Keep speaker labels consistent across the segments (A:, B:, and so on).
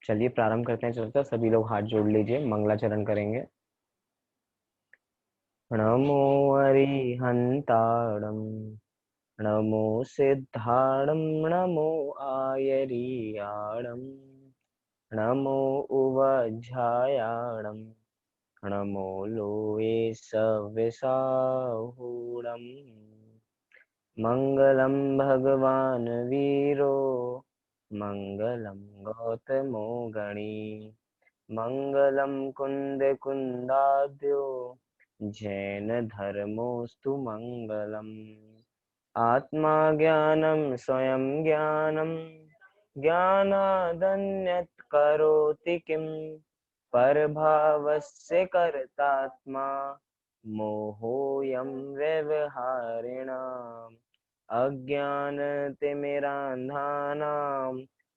A: चलिए प्रारंभ करते हैं चर्चा। सभी लोग हाथ जोड़ लीजिए, मंगलाचरण करेंगे। नमो अरिहंताणं, नमो सिद्धाणं, नमो आयरियाणं, नमो उवझायाणं, नमो लोये सविसाहूणम्। मंगलम भगवान वीरो, मंगलम गौतमो गणी, मंगलम कुंद कुंदाद्यो, जैन धर्मोस्तु मंगलम। आत्मा ज्ञानम स्वयं ज्ञानम, ज्ञानादन्यत् करोति किम, परभावस्य कर्तात्मा, मोहोऽयं व्यवहारिणाम्। अज्ञानतिमिरान्धानां,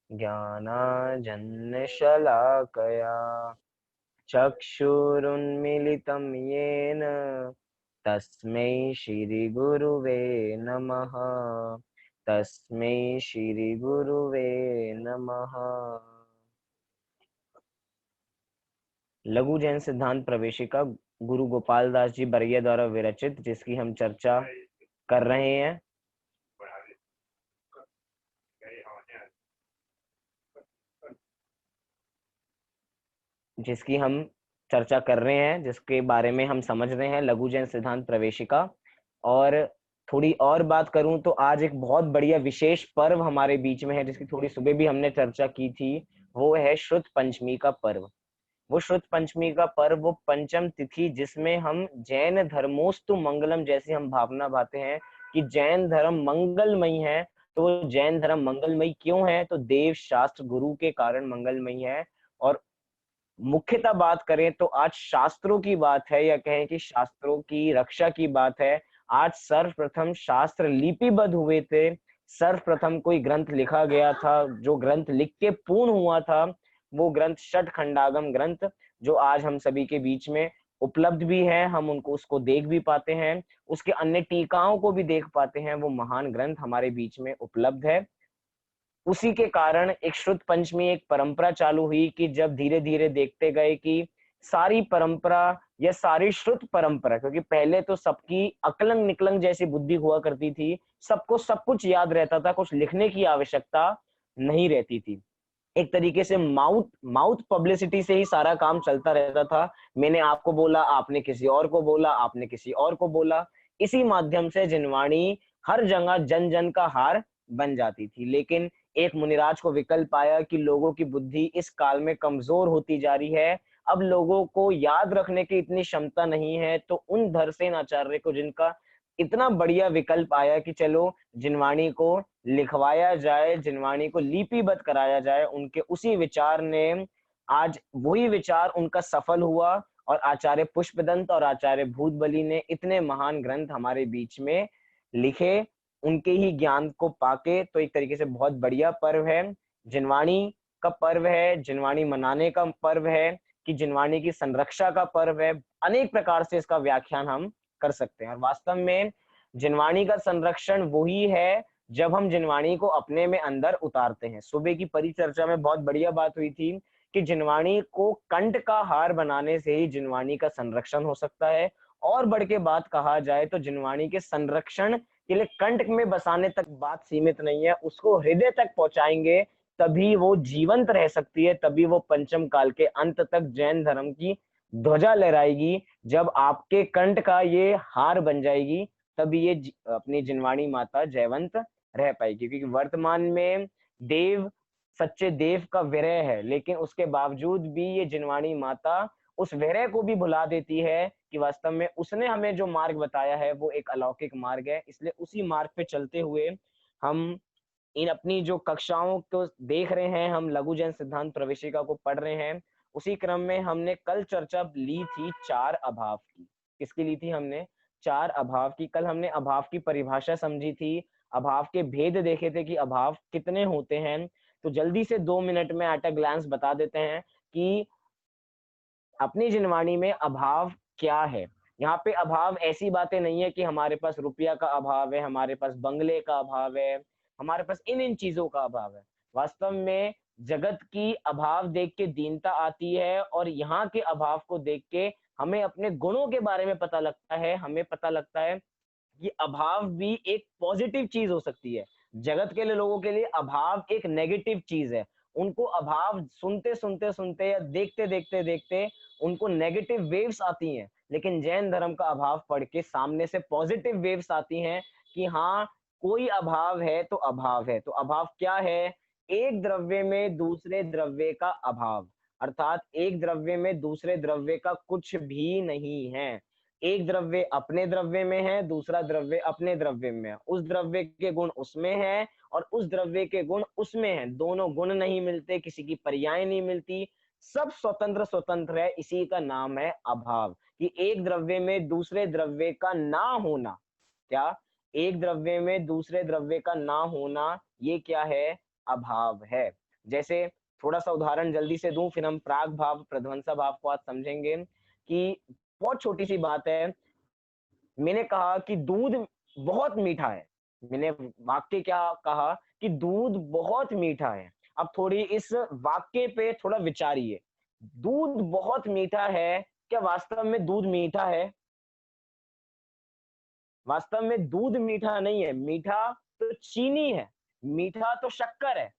A: ज्ञानाञ्जनशलाकया चक्षुरुन्मीलितं येन, तस्मै श्रीगुरुवे नमः। तस्मै श्रीगुरुवे नमः। लघु जैन सिद्धांत प्रवेशिका गुरु गोपाल दास जी बरिया द्वारा विरचित, जिसकी हम चर्चा कर रहे हैं। जिसकी हम चर्चा कर रहे हैं, जिसके बारे में हम समझ रहे हैं, लघु जैन सिद्धांत प्रवेशिका। और थोड़ी और बात करूं तो आज एक बहुत बढ़िया विशेष पर्व हमारे बीच में है, जिसकी थोड़ी सुबह भी हमने चर्चा की थी। वो है श्रुत पंचमी का पर्व। वो श्रुत पंचमी का पर्व, वो पंचम तिथि, जिसमें हम जैन धर्मोस्तु मंगलम जैसी हम भावना भाते हैं कि जैन धर्म मंगलमयी है। तो वो जैन धर्म मंगलमयी क्यों है? तो देव शास्त्र गुरु के कारण मंगलमयी है। और मुख्यतः बात करें तो आज शास्त्रों की बात है, या कहें कि शास्त्रों की रक्षा की बात है। आज सर्वप्रथम शास्त्र लिपिबद्ध हुए थे। सर्वप्रथम कोई ग्रंथ लिखा गया था, जो ग्रंथ लिख के पूर्ण हुआ था, वो ग्रंथ षट खंडागम ग्रंथ, जो आज हम सभी के बीच में उपलब्ध भी है। हम उनको उसको देख भी पाते हैं, उसके अन्य टीकाओं को भी देख पाते हैं। वो महान ग्रंथ हमारे बीच में उपलब्ध है। उसी के कारण एक श्रुत पंचमी एक परंपरा चालू हुई कि जब धीरे धीरे देखते गए कि सारी परंपरा या सारी श्रुत परंपरा, क्योंकि पहले तो सबकी अकलंग निकलंग जैसी बुद्धि हुआ करती थी, सबको सब कुछ याद रहता था, कुछ लिखने की आवश्यकता नहीं रहती थी। एक तरीके से माउथ माउथ पब्लिसिटी से ही सारा काम चलता रहता था। मैंने आपको बोला, आपने किसी और को बोला, आपने किसी और को बोला। इसी माध्यम से जिनवाणी हर जगह जन जन का हार बन जाती थी। लेकिन एक मुनिराज को विकल्प आया कि लोगों की बुद्धि इस काल में कमजोर होती जा रही है, अब लोगों को याद रखने की इतनी क्षमता नहीं है। तो उन धरसेन आचार्य को, जिनका इतना बढ़िया विकल्प आया कि चलो जिनवाणी को लिखवाया जाए, जिनवाणी को लिपिबद्ध कराया जाए, उनके उसी विचार ने आज वही विचार उनका सफल हुआ। और आचार्य पुष्पदंत और आचार्य भूतबली ने इतने महान ग्रंथ हमारे बीच में लिखे, उनके ही ज्ञान को पाके। तो एक तरीके से बहुत बढ़िया पर्व है, जिनवाणी का पर्व है, जिनवाणी मनाने का पर्व है, कि जिनवाणी की संरक्षा का पर्व है। अनेक प्रकार से इसका व्याख्यान हम कर सकते हैं। और वास्तव में जिनवाणी का संरक्षण वही है जब हम जिनवाणी को अपने में अंदर उतारते हैं। सुबह की परिचर्चा में बहुत बढ़िया बात हुई थी कि जिनवाणी को कंठ का हार बनाने से ही जिनवाणी का संरक्षण हो सकता है। और बढ़ के बात कहा जाए तो जिनवाणी के संरक्षण के लिए कंठ में बसाने तक बात सीमित नहीं है, उसको हृदय तक पहुंचाएंगे तभी वो जीवंत रह सकती है, तभी वो पंचम काल के अंत तक जैन धर्म की ध्वजा लहराएगी। जब आपके कंठ का ये हार बन जाएगी, तभी ये अपनी जिनवाणी माता जयवंत रह पाएगी। क्योंकि वर्तमान में देव, सच्चे देव का विरह है, लेकिन उसके बावजूद भी ये जिनवाणी माता उस विरह को भी भुला देती है कि वास्तव में उसने हमें जो मार्ग बताया है वो एक अलौकिक मार्ग है। इसलिए उसी मार्ग पे चलते हुए हम इन अपनी जो कक्षाओं को देख रहे हैं, हम लघु जैन सिद्धांत प्रवेशिका को पढ़ रहे हैं। उसी क्रम में हमने कल चर्चा ली थी चार अभाव की। किसकी ली थी हमने? चार अभाव की। कल हमने अभाव की परिभाषा समझी थी, अभाव के भेद देखे थे कि अभाव कितने होते हैं। तो जल्दी से 2 मिनट में एट अ ग्लांस बता देते हैं कि अपनी जिनवाणी में अभाव क्या है। यहाँ पे अभाव ऐसी बातें नहीं है कि हमारे पास रुपया का अभाव है, हमारे पास बंगले का अभाव है, हमारे पास इन इन चीजों का अभाव है। वास्तव में जगत की अभाव देख के दीनता आती है, और यहाँ के अभाव को देख के हमें अपने गुणों के बारे में पता लगता है। हमें पता लगता है कि अभाव भी एक पॉजिटिव चीज हो सकती है। जगत के लिए, लोगों के लिए अभाव एक नेगेटिव चीज है। उनको अभाव सुनते सुनते सुनते या देखते देखते देखते उनको नेगेटिव वेव्स आती हैं, लेकिन जैन धर्म का अभाव पढ़ के सामने से पॉजिटिव वेव्स आती हैं कि हाँ, कोई अभाव है तो अभाव है। तो अभाव क्या है? एक द्रव्य में दूसरे द्रव्य का अभाव, अर्थात एक द्रव्य में दूसरे द्रव्य का कुछ भी नहीं है। एक द्रव्य अपने द्रव्य में है, दूसरा द्रव्य अपने द्रव्य में है। उस द्रव्य के गुण उसमें है और उस द्रव्य के गुण उसमें है। दोनों गुण नहीं मिलते, किसी की पर्याय नहीं मिलती, सब स्वतंत्र स्वतंत्र है। इसी का नाम है अभाव। कि एक द्रव्य में दूसरे द्रव्य का ना होना, क्या? एक द्रव्य में दूसरे द्रव्य का ना होना, ये क्या है? अभाव है। जैसे थोड़ा सा उदाहरण जल्दी से दूं, फिर हम प्राग भाव प्रध्वंसा भाव को आज समझेंगे। कि बहुत छोटी सी बात है, मैंने कहा कि दूध बहुत मीठा है। मैंने वाक्य क्या कहा? कि दूध बहुत मीठा है। अब थोड़ी इस वाक्य पे थोड़ा विचारिए। दूध बहुत मीठा है, क्या वास्तव में दूध मीठा है? वास्तव में दूध मीठा नहीं है। मीठा तो चीनी है, मीठा तो शक्कर है।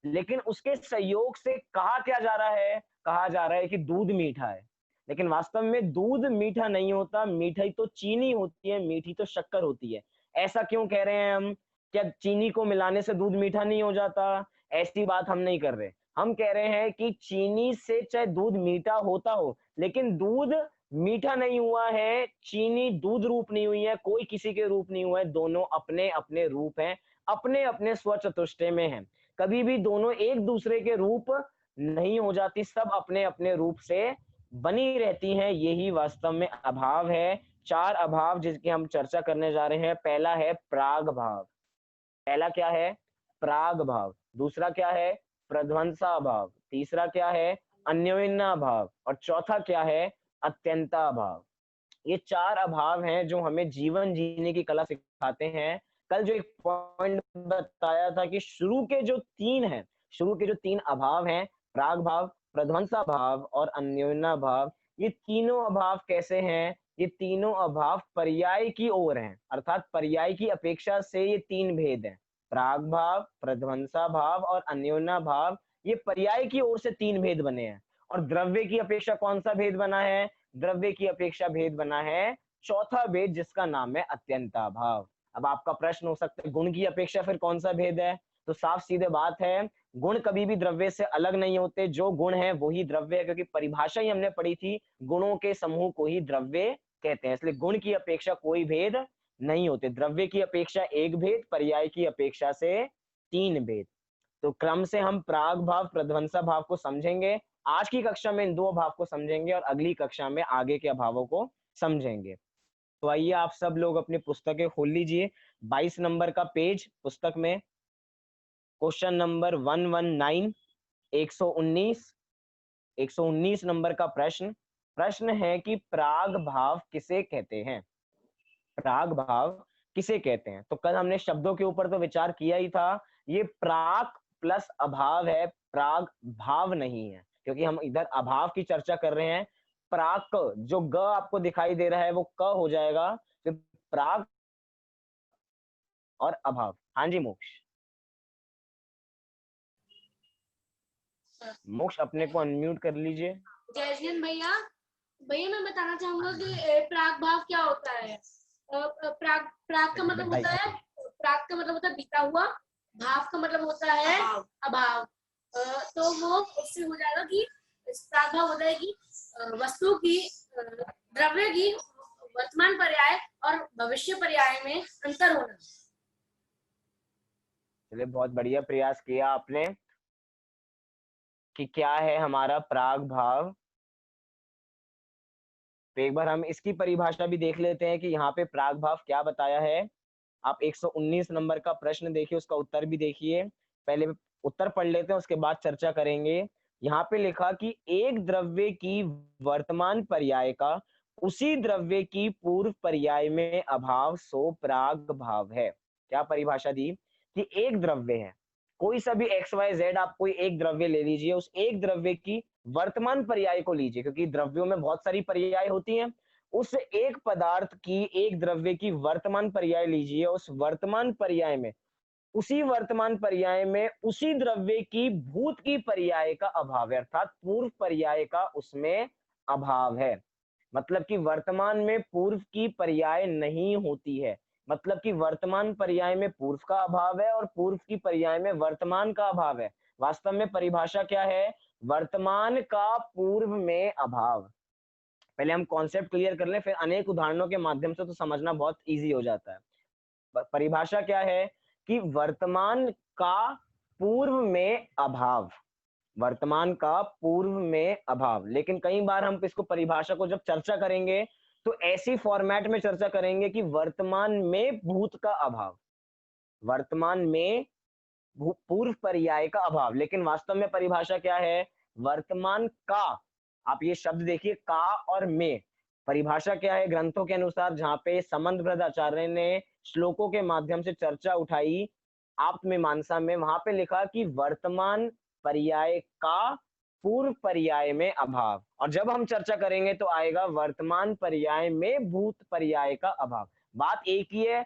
A: लेकिन उसके संयोग से कहा क्या जा रहा है? कहा जा रहा है कि दूध मीठा है। लेकिन वास्तव में दूध मीठा नहीं होता, मीठाई तो चीनी होती है, मीठी तो शक्कर होती है। ऐसा क्यों कह रहे हैं हम? क्या चीनी को मिलाने से दूध मीठा नहीं हो जाता? ऐसी बात हम नहीं कर रहे। हम कह रहे हैं कि चीनी से चाहे दूध मीठा होता हो, लेकिन दूध मीठा नहीं हुआ है, चीनी दूध रूप नहीं हुई है, कोई किसी के रूप नहीं हुआ है, दोनों अपने अपने रूप हैं, अपने अपने स्वचतुष्टय में हैं। कभी भी दोनों एक दूसरे के रूप नहीं हो जाती, सब अपने अपने रूप से बनी रहती हैं। यही वास्तव में अभाव है। चार अभाव जिसकी हम चर्चा करने जा रहे हैं। पहला है प्राग भाव। पहला क्या है? प्राग भाव। दूसरा क्या है? प्रध्वंसा भाव। तीसरा क्या है? अन्योन्या भाव। और चौथा क्या है? अत्यंता भाव। ये चार अभाव हैं जो हमें जीवन जीने की कला सिखाते हैं। कल जो एक पॉइंट बताया था कि शुरू के जो तीन अभाव हैं, प्राग भाव, प्रध्वंसा भाव और अन्योन्या भाव, ये तीनों अभाव कैसे हैं? ये तीनों अभाव पर्याय की ओर हैं, अर्थात पर्याय की अपेक्षा से ये तीन भेद हैं। प्राग भाव, प्रध्वंसा भाव और अन्योन्या भाव, ये पर्याय की ओर से तीन भेद बने हैं। और द्रव्य की अपेक्षा कौन सा भेद बना है? द्रव्य की अपेक्षा भेद बना है चौथा भेद, जिसका नाम है अत्यंता भाव। अब आपका प्रश्न हो सकता है, गुण की अपेक्षा फिर कौन सा भेद है? तो साफ सीधे बात है, गुण कभी भी द्रव्य से अलग नहीं होते। जो गुण है वही द्रव्य है, क्योंकि परिभाषा ही हमने पढ़ी थी, गुणों के समूह को ही द्रव्य कहते हैं। इसलिए गुण की अपेक्षा कोई भेद नहीं होते। द्रव्य की अपेक्षा एक भेद, पर्याय की अपेक्षा से तीन भेद। तो क्रम से हम प्राग भाव, प्रध्वंसा भाव को समझेंगे। आज की कक्षा में इन दो अभाव को समझेंगे और अगली कक्षा में आगे के अभावों को समझेंगे। तो आइए आप सब लोग अपनी पुस्तकें खोल लीजिए। 22 नंबर का पेज पुस्तक में, क्वेश्चन नंबर 119, 119, 119 नंबर का प्रश्न। प्रश्न है कि प्राग भाव किसे कहते हैं? प्राग भाव किसे कहते हैं? तो कल हमने शब्दों के ऊपर तो विचार किया ही था। ये प्राक प्लस अभाव है, प्राग भाव नहीं है, क्योंकि हम इधर अभाव की चर्चा कर रहे हैं। प्राक, जो ग आपको दिखाई दे रहा है वो क हो जाएगा। फिर प्राग और अभाव। हाँ जी मोक्ष। मोक्ष अपने को अनम्यूट कर लीजिए।
B: जयसिंह भैया, भैया मैं बताना चाहूंगा कि प्राग भाव क्या होता है। प्राग प्राग का मतलब होता है, प्राग का मतलब होता है बीता हुआ, भाव का मतलब होता है अभाव। तो वो उससे हो जाएगा कि प्राग भाव होता है कि वस्तु की, द्रव्य की वर्तमान पर्याय और भविष्य पर्याय में अंतर होना।
A: चलिए, बहुत बढ़िया प्रयास किया आपने कि क्या है हमारा प्राग भाव। तो एक बार हम इसकी परिभाषा भी देख लेते हैं कि यहाँ पे प्राग भाव क्या बताया है। आप 119 नंबर का प्रश्न देखिए, उसका उत्तर भी देखिए। पहले उत्तर पढ़ लेते हैं, उसके बाद चर्चा करेंगे। यहाँ पे लिखा कि एक द्रव्य की वर्तमान पर्याय का उसी द्रव्य की पूर्व पर्याय में अभाव सो प्राग भाव है। क्या परिभाषा दी? कि एक द्रव्य है, कोई सा भी एक्स वाई जेड आप कोई एक द्रव्य ले लीजिए, उस एक द्रव्य की वर्तमान पर्याय को लीजिए, क्योंकि द्रव्यों में बहुत सारी पर्याय होती हैं। उस एक पदार्थ की, एक द्रव्य की वर्तमान पर्याय लीजिए, उस वर्तमान पर्याय में, उसी वर्तमान पर्याय में उसी द्रव्य की भूत की पर्याय का अभाव है, अर्थात पूर्व पर्याय का उसमें अभाव है। मतलब कि वर्तमान में पूर्व की पर्याय नहीं होती है, मतलब कि वर्तमान पर्याय में पूर्व का अभाव है और पूर्व की पर्याय में वर्तमान का अभाव है। वास्तव में परिभाषा क्या है? वर्तमान का पूर्व में अभाव। पहले हम कॉन्सेप्ट क्लियर कर लें, फिर अनेक उदाहरणों के माध्यम से तो समझना बहुत ईजी हो जाता है। परिभाषा क्या है कि वर्तमान का पूर्व में अभाव, वर्तमान का पूर्व में अभाव। लेकिन कई बार हम इसको, परिभाषा को जब चर्चा करेंगे तो ऐसी फॉर्मेट में चर्चा करेंगे कि वर्तमान में भूत का अभाव, वर्तमान में पूर्व पर्याय का अभाव। लेकिन वास्तव में परिभाषा क्या है? वर्तमान का, आप ये शब्द देखिए, का और में, परिभाषा क्या है ग्रंथों के अनुसार, जहां पे संबंधप्रद आचार्य ने श्लोकों के माध्यम से चर्चा उठाई आप्तमीमांसा में, वहां पे लिखा कि वर्तमान पर्याय का पूर्व पर्याय में अभाव। और जब हम चर्चा करेंगे तो आएगा वर्तमान पर्याय में भूत पर्याय का अभाव। बात एक ही है,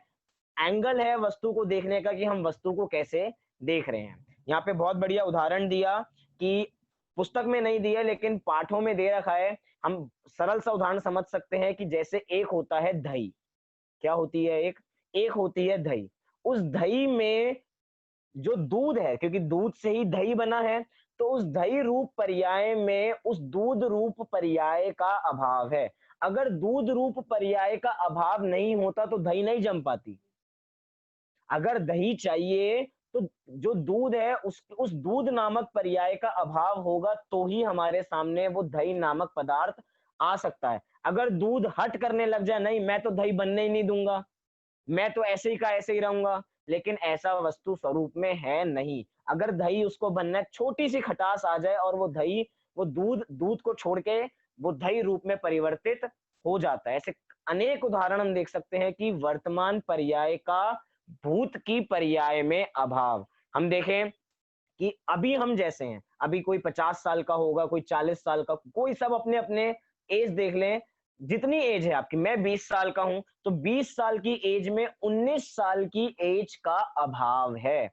A: एंगल है वस्तु को देखने का कि हम वस्तु को कैसे देख रहे हैं। यहाँ पे बहुत बढ़िया उदाहरण दिया, कि पुस्तक में नहीं दिया लेकिन पाठों में दे रखा है। हम सरल सा उदाहरण समझ सकते हैं कि जैसे एक होता है दही, क्या होती है? एक होती है दही। उस दही में जो दूध है, क्योंकि दूध से ही दही बना है, तो उस दही रूप पर्याय में उस दूध रूप पर्याय का अभाव है। अगर दूध रूप पर्याय का अभाव नहीं होता तो दही नहीं जम पाती। अगर दही चाहिए तो जो दूध है उस दूध नामक पर्याय का अभाव होगा तो ही हमारे सामने वो दही नामक पदार्थ आ सकता है। अगर दूध हट करने लग जाए, नहीं मैं तो दही बनने ही नहीं दूंगा, मैं तो ऐसे ही का ऐसे ही रहूंगा, लेकिन ऐसा वस्तु स्वरूप में है नहीं। अगर दही उसको बनना है, छोटी सी खटास आ जाए और वो दही, वो दूध को छोड़ के वो दही रूप में परिवर्तित हो जाता है। ऐसे अनेक उदाहरण हम देख सकते हैं कि वर्तमान पर्याय का भूत की पर्याय में अभाव। हम देखें कि अभी हम जैसे हैं, अभी कोई 50 साल का होगा, कोई 40 साल का, कोई सब अपने अपने एज देख लें। जितनी एज है आपकी, मैं 20 साल का हूं, तो 20 साल की एज में 19 साल की एज का अभाव है।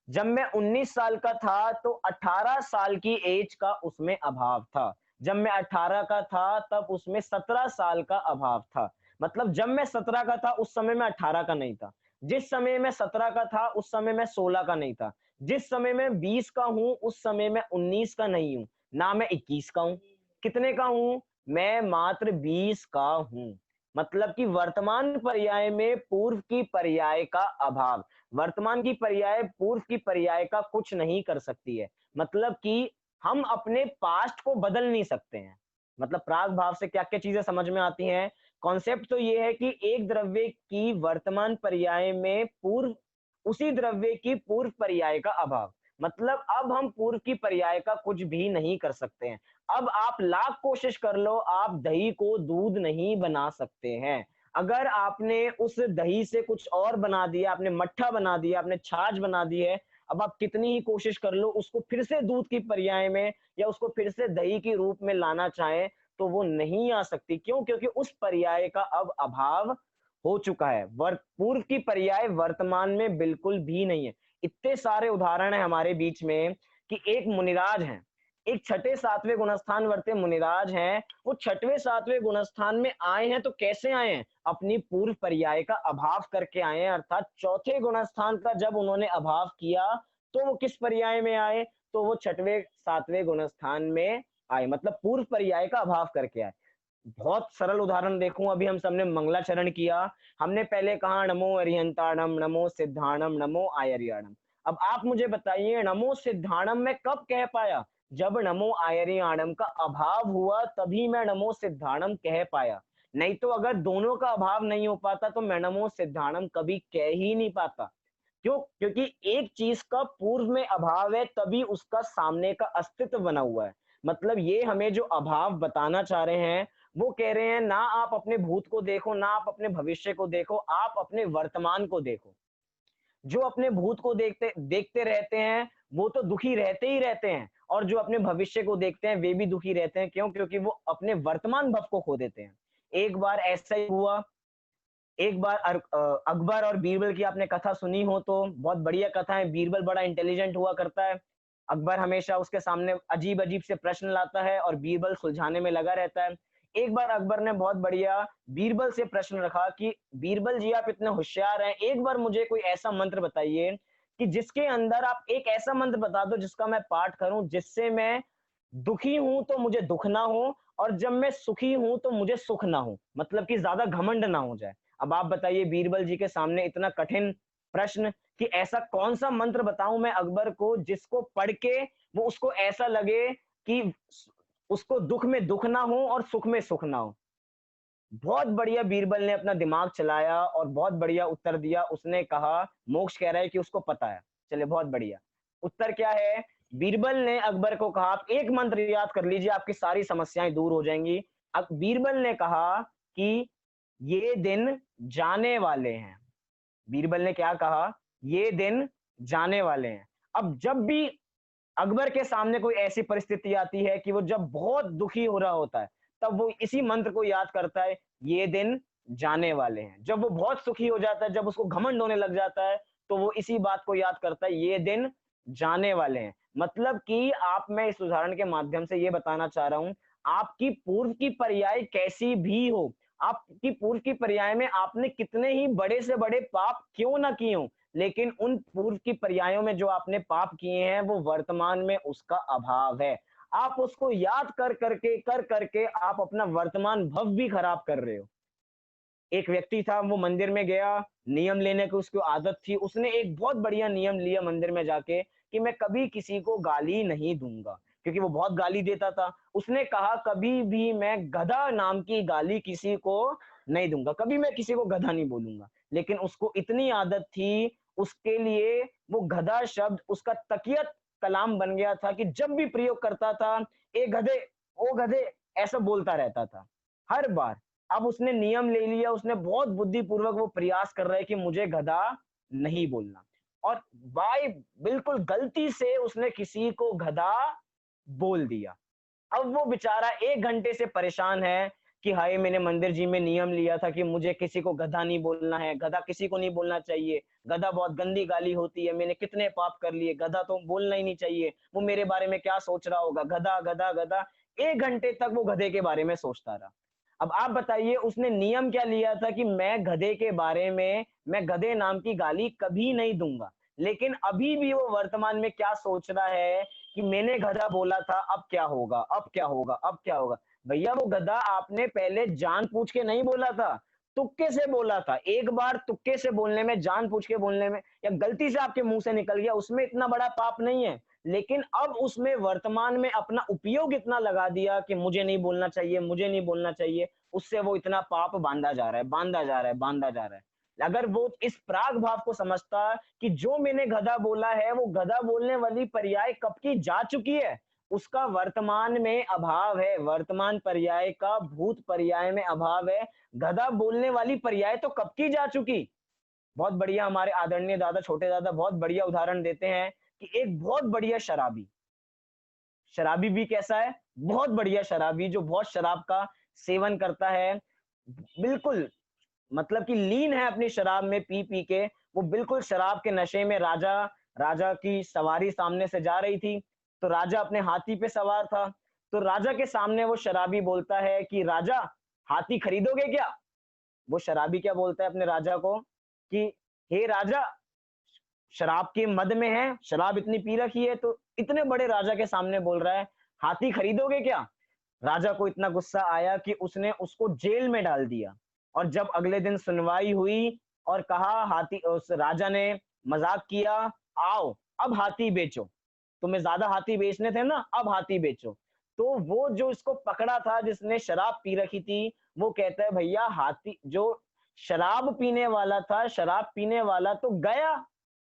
A: जब मैं 19 साल का था तो 18 साल की एज का उसमें अभाव था। जब मैं 18 का था तब उसमें 17 साल का अभाव था। मतलब जब मैं 17 का था उस समय मैं 18 का नहीं था, जिस समय मैं 17 का था उस समय मैं 16 का नहीं था, जिस समय मैं 20 का हूं उस समय मैं 19 का नहीं हूं, ना मैं 21 का हूं। कितने का हूं? मैं मात्र 20 का हूं। मतलब कि वर्तमान पर्याय में पूर्व की पर्याय का अभाव। वर्तमान की पर्याय पूर्व की पर्याय का कुछ नहीं कर सकती है। मतलब कि हम अपने पास्ट को बदल नहीं सकते हैं। मतलब प्राग भाव से क्या क्या चीजें समझ में आती हैं? कॉन्सेप्ट तो ये है कि एक द्रव्य की वर्तमान पर्याय में पूर्व, उसी द्रव्य की पूर्व पर्याय का अभाव। मतलब अब हम पूर्व की पर्याय का कुछ भी नहीं कर सकते हैं। अब आप लाख कोशिश कर लो, आप दही को दूध नहीं बना सकते हैं। अगर आपने उस दही से कुछ और बना दिया, आपने मट्ठा बना दिया, आपने छाछ बना दी है, अब आप कितनी ही कोशिश कर लो उसको फिर से दूध की पर्याय में या उसको फिर से दही के रूप में लाना चाहें तो वो नहीं आ सकती। क्यों? क्योंकि उस पर्याय का अब अभाव हो चुका है। पूर्व की पर्याय वर्तमान में बिल्कुल भी नहीं है। इतने सारे उदाहरण है हमारे बीच में कि एक मुनिराज हैं, एक छठे सातवें गुणस्थान वर्ते मुनिराज हैं, वो छठवें सातवें गुणस्थान में आए हैं तो कैसे आए हैं? अपनी पूर्व पर्याय का अभाव करके आए हैं। अर्थात चौथे गुणस्थान का जब उन्होंने अभाव किया तो वो किस पर्याय में आए? तो वो छठवें सातवें गुणस्थान में आए, मतलब पूर्व पर्याय का अभाव करके आए। बहुत सरल उदाहरण देखूं, अभी हम सबने मंगलाचरण किया, हमने पहले कहा नमो अरिहंताणम, नमो सिद्धाणम, नमो आयर्याणम। अब आप मुझे बताइए नमो सिद्धाणम में कब कह पाया? जब नमो आयर्याणम का अभाव हुआ तभी मैं नमो सिद्धाणम कह पाया। नहीं तो अगर दोनों का अभाव नहीं हो पाता तो मैं नमो सिद्धाणम कभी कह ही नहीं पाता। क्यों? क्योंकि एक चीज का पूर्व में अभाव है तभी उसका सामने का अस्तित्व बना हुआ है। मतलब ये हमें जो अभाव बताना चाह रहे हैं, वो कह रहे हैं ना आप अपने भूत को देखो, ना आप अपने भविष्य को देखो, आप अपने वर्तमान को देखो। जो अपने भूत को देखते देखते रहते हैं वो तो दुखी रहते ही रहते हैं, और जो अपने भविष्य को देखते हैं वे भी दुखी रहते हैं। क्यों? क्योंकि वो अपने वर्तमान भव को खो देते हैं। एक बार ऐसा ही हुआ, एक बार अकबर और बीरबल की आपने कथा सुनी हो तो बहुत बढ़िया कथा है। बीरबल बड़ा इंटेलिजेंट हुआ करता है। अकबर हमेशा उसके सामने अजीब-अजीब से प्रश्न लाता है और बीरबल सुलझाने में लगा रहता है। एक बार अकबर ने बहुत बढ़िया बीरबल से प्रश्न रखा कि बीरबल जी आप इतने होशियार हैं, एक बार मुझे कोई ऐसा मंत्र बताइए कि जिसके अंदर आप एक ऐसा मंत्र बता दो जिसका मैं पाठ करूँ जिससे मैं दुखी हूँ तो मुझे दुःख ना हो और जब मैं सुखी हूँ तो मुझे सुख ना हो। मतलब कि ज़्यादा घमंड ना हो जाए। अब आप बताइए बीरबल जी के सामने इतना कठिन प्रश्न कि ऐसा कौन-सा मंत्र बताऊँ मैं अकबर को जिसको पढ़ के वो उसको ऐसा लगे कि उसको दुःख में दुःख ना हो और सुख में सुख ना हो। बहुत बढ़िया बीरबल ने अपना दिमाग चलाया और बहुत बढ़िया उत्तर दिया। उसने कहा मोक्ष कह रहा है कि उसको पता है। चलिए बहुत बढ़िया। उत्तर क्या है? बीरबल ने अकबर को कहा आप एक मंत्र याद कर लीजिए आपकी सारी समस्याएँ दूर हो जाएँगी। अब बीरबल ने कहा कि ये दिन जाने वाले हैं। बीरबल ने क्या कहा? ये दिन जाने वाले हैं। अब जब भी अकबर के सामने कोई ऐसी परिस्थिति आती है कि वो जब बहुत दुखी हो रहा होता है, तब वो इसी मंत्र को याद करता है, ये दिन जाने वाले हैं। जब वो बहुत सुखी हो जाता है, जब उसको घमंड होने लग जाता है, तो वो इसी बात को याद करता है, ये दिन जाने वाले हैं। मतलब कि आप मैं इस उदाहरण के माध्यम से ये बताना चाह रहा हूँ, आपकी पूर्व की पर्याय कैसी भी हो, आपकी पूर्व की पर्याय में आपने कितने ही बड़े से बड़े पाप क्यों ना किए हों, लेकिन उन पूर्व की पर्यायों में जो आपने पाप किए हैं वो वर्तमान में उसका अभाव है। आप उसको याद कर करके आप अपना वर्तमान भव भी खराब कर रहे हो। एक व्यक्ति था वो मंदिर में गया, नियम लेने की उसको आदत थी। उसने एक बहुत बढ़िया नियम लिया मंदिर में जाके कि मैं कभी किसी को गाली नहीं दूँगा, क्योंकि वो बहुत गाली देता था। उसने कहा कभी भी मैं गधा नाम की गाली किसी को नहीं दूँगा, कभी मैं किसी को गधा नहीं बोलूँगा। लेकिन उसको इतनी आदत थी, उसके लिए वो गधा शब्द उसका तकियत कलाम बन गया था कि जब भी प्रयोग करता था, "ए गधे, ओ गधे" ऐसा बोलता रहता था, हर बार। अब उसने नियम ले लिया, उसने बहुत बुद्धिपूर्वक वो प्रयास कर रहा है कि मुझे गधा नहीं बोलना और बाय बिल्कुल गलती से उसने किसी को गधा बोल दिया। अब वो बेचारा 1 घंटे से परेशान है कि हाय मैंने मंदिर जी में नियम लिया था कि मुझे किसी को गधा नहीं बोलना है, गधा किसी को नहीं बोलना चाहिए, गधा बहुत गंदी गाली होती है, मैंने कितने पाप कर लिए, गधा तो बोलना ही नहीं चाहिए, वो मेरे बारे में क्या सोच रहा होगा, गधा, गधा, गधा। 1 घंटे तक वो गधे के बारे में सोचता रहा। अब आप बताइए उसने नियम क्या लिया था कि मैं गधे के बारे में, मैं गधे नाम की गाली कभी नहीं दूँगा। लेकिन अभी भी वो वर्तमान में क्या सोच रहा है कि मैंने गधा बोला था, अब क्या होगा, अब क्या होगा, अब क्या होगा? भैया वो गधा आपने पहले जानबूझ के नहीं बोला था, तुक्के से बोला था। एक बार तुक्के से बोलने में, जानबूझ के बोलने में या गलती से आपके मुँह से निकल गया, उसमें इतना बड़ा पाप नहीं है। लेकिन अब उसमें वर्तमान में अपना उपयोग इतना लगा दिया कि मुझे नहीं बोलना चाहिए, मुझे नहीं बोलना चाहिए, उससे वो इतना पाप बाँधा जा रहा है, बाँधा जा रहा है, बाँधा जा रहा है। अगर वो इस प्राग भाव को समझता कि जो मैंने गधा बोला है, वो गधा बोलने वाली पर्याय कब की जा चुकी है, उसका वर्तमान में अभाव है, वर्तमान पर्याय का भूत पर्याय में अभाव है, गधा बोलने वाली पर्याय तो कब की जा चुकी। बहुत बढ़िया हमारे आदरणीय दादा, छोटे दादा बहुत बढ़िया उदाहरण देते हैं कि एक बहुत बढ़िया शराबी, शराबी भी कैसा है? बहुत बढ़िया शराबी जो बहुत शराब का सेवन करता है, बिल्कुल मतलब कि लीन है अपनी शराब में पी-पी के, वो बिल्कुल शराब के नशे में राजा राजा की सवारी सामने से जा रही थी, तो राजा अपने हाथी पे सवार था, तो राजा के सामने वो शराबी बोलता है कि राजा, हाथी खरीदोगे क्या? वो शराबी क्या बोलता है अपने राजा को कि हे राजा, शराब के मद में है, शराब इतनी पी रखी है, तो इतने बड़े राजा के सामने बोल रहा है, हाथी खरीदोगे क्या? राजा को इतना गुस्सा आया कि उसने उसको जेल में डाल दिया और जब अगले दिन सुनवाई हुई और कहा हाथी उस राजा ने मजाक किया, आओ अब हाथी बेचो, तुम्हें ज्यादा हाथी बेचने थे ना, अब हाथी बेचो। तो वो जो इसको पकड़ा था जिसने शराब पी रखी थी, वो कहता है भैया हाथी जो शराब पीने वाला था, शराब पीने वाला तो गया,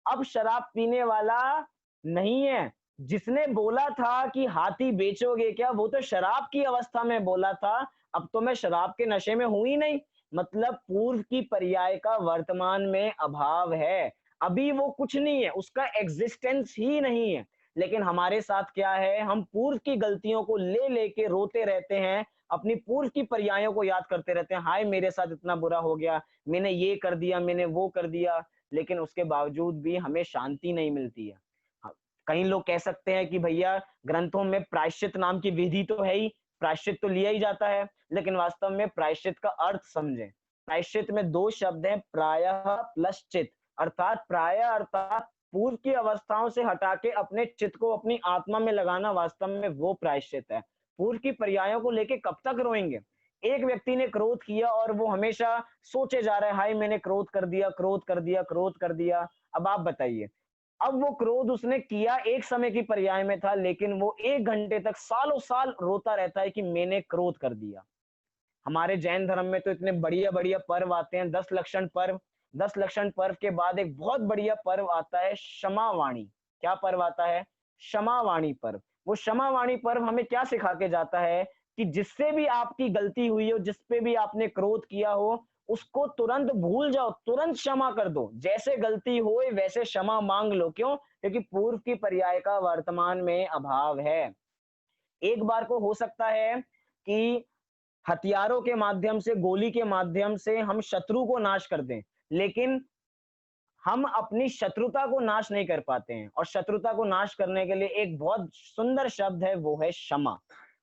A: अब शराब पीने वाला नहीं है। जिसने बोला था कि हाथी बेचोगे क्या, वो तो शराब की अवस्था में बोला था, अब तो मैं शराब के नशे में हूँ ही नहीं। मतलब पूर्व की पर्याय का वर्तमान में अभाव है। अभी वो कुछ नहीं है, उसका एग्जिस्टेंस ही नहीं है। लेकिन हमारे साथ क्या है, हम पूर्व की गलतियों को ले लेके रोते रहते हैं, अपनी पूर्व की पर्यायों को याद करते रहते हैं, हाय मेरे साथ इतना बुरा हो गया, मैंने ये कर दिया, मैंने वो कर दिया, लेकिन उसके बावजूद भी हमें शांति नहीं मिलती है। हाँ, कई लोग कह सकते हैं कि भैया ग्रंथों में प्रायश्चित नाम की विधि तो है ही, प्रायश्चित तो लिया ही जाता है, लेकिन वास्तव में प्रायश्चित का अर्थ समझें। प्रायश्चित में 2 शब्द हैं, प्रायः प्लस चित, अर्थात प्रायः अर्थात पूर्व की अवस्थाओं से हटा के अपने चित्त को अपनी आत्मा में लगाना, वास्तव में वो प्रायश्चित है। पूर्व की पर्यायों को लेके कब तक रोएंगे? एक व्यक्ति ने क्रोध किया और वो हमेशा सोचे जा रहा है, हाय मैंने क्रोध कर दिया, क्रोध कर दिया, क्रोध कर दिया। अब आप बताइए, अब वो क्रोध उसने किया एक समय की पर्याय में था, लेकिन वो 1 घंटे तक सालों साल रोता रहता है कि मैंने क्रोध कर दिया। हमारे जैन धर्म में तो इतने बढ़िया-बढ़िया पर्व आते हैं, 10 लक्षण पर्व। 10 लक्षण पर्व के बाद एक बहुत बढ़िया पर्व आता है क्षमावाणी। क्या पर्व आता है? क्षमावाणी पर्व। वो क्षमावाणी पर्व हमें क्या सिखा के जाता है कि जिससे भी आपकी गलती हुई हो, जिस पे भी आपने क्रोध किया हो, उसको तुरंत भूल जाओ, तुरंत क्षमा कर दो। जैसे गलती होए वैसे क्षमा माँग लो। क्यों? क्योंकि पूर्व की पर्याय का वर्तमान में अभाव है। एक बार को हो सकता है कि हथियारों के माध्यम से, गोली के माध्यम से हम शत्रु को नाश कर दें, लेकिन हम अपनी शत्रुता को नाश नहीं कर पाते हैं, और शत्रुता को नाश करने के लिए एक बहुत सुंदर शब्द है, वो है क्षमा।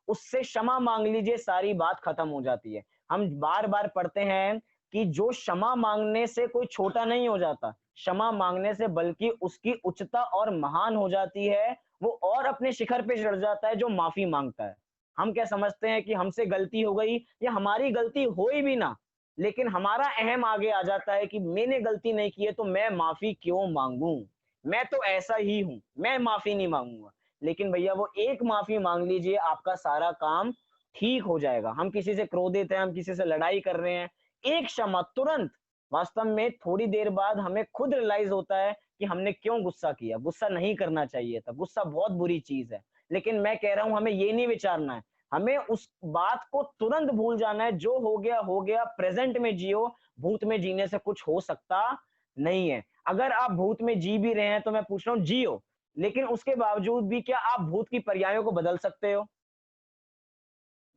A: उससे क्षमा मांग लीजिए, सारी बात खत्म हो जाती है। हम बार बार पढ़ते हैं कि जो क्षमा मांगने से कोई छोटा नहीं हो जाता, क्षमा मांगने से बल्कि उसकी उच्चता और महान हो जाती है, वो और अपने शिखर पे चढ़ जाता है जो माफी मांगता है। हम क्या समझते हैं कि हमसे गलती हो गई, या हमारी गलती हो ही भी ना, लेकिन हमारा अहम आगे आ जाता है कि मैंने गलती नहीं की है तो मैं माफी क्यों मांगू, मैं तो ऐसा ही हूं, मैं माफी नहीं मांगूंगा। लेकिन भैया वो एक माफी मांग लीजिए, आपका सारा काम ठीक हो जाएगा। हम किसी से क्रोधित हैं, हम किसी से लड़ाई कर रहे हैं, एक क्षमा तुरंत, वास्तव में थोड़ी देर बाद हमें खुद रियलाइज होता है कि हमने क्यों गुस्सा किया, गुस्सा नहीं करना चाहिए था, गुस्सा बहुत बुरी चीज है। लेकिन मैं कह रहा हूं हमें ये नहीं विचारना है, हमें उस बात को तुरंत भूल जाना है। जो हो गया, प्रेजेंट में जियो। भूत में जीने से कुछ हो सकता नहीं है। अगर आप भूत में जी भी रहे हैं तो मैं पूछ रहा हूं जियो, लेकिन उसके बावजूद भी क्या आप भूत की पर्यायों को बदल सकते हो?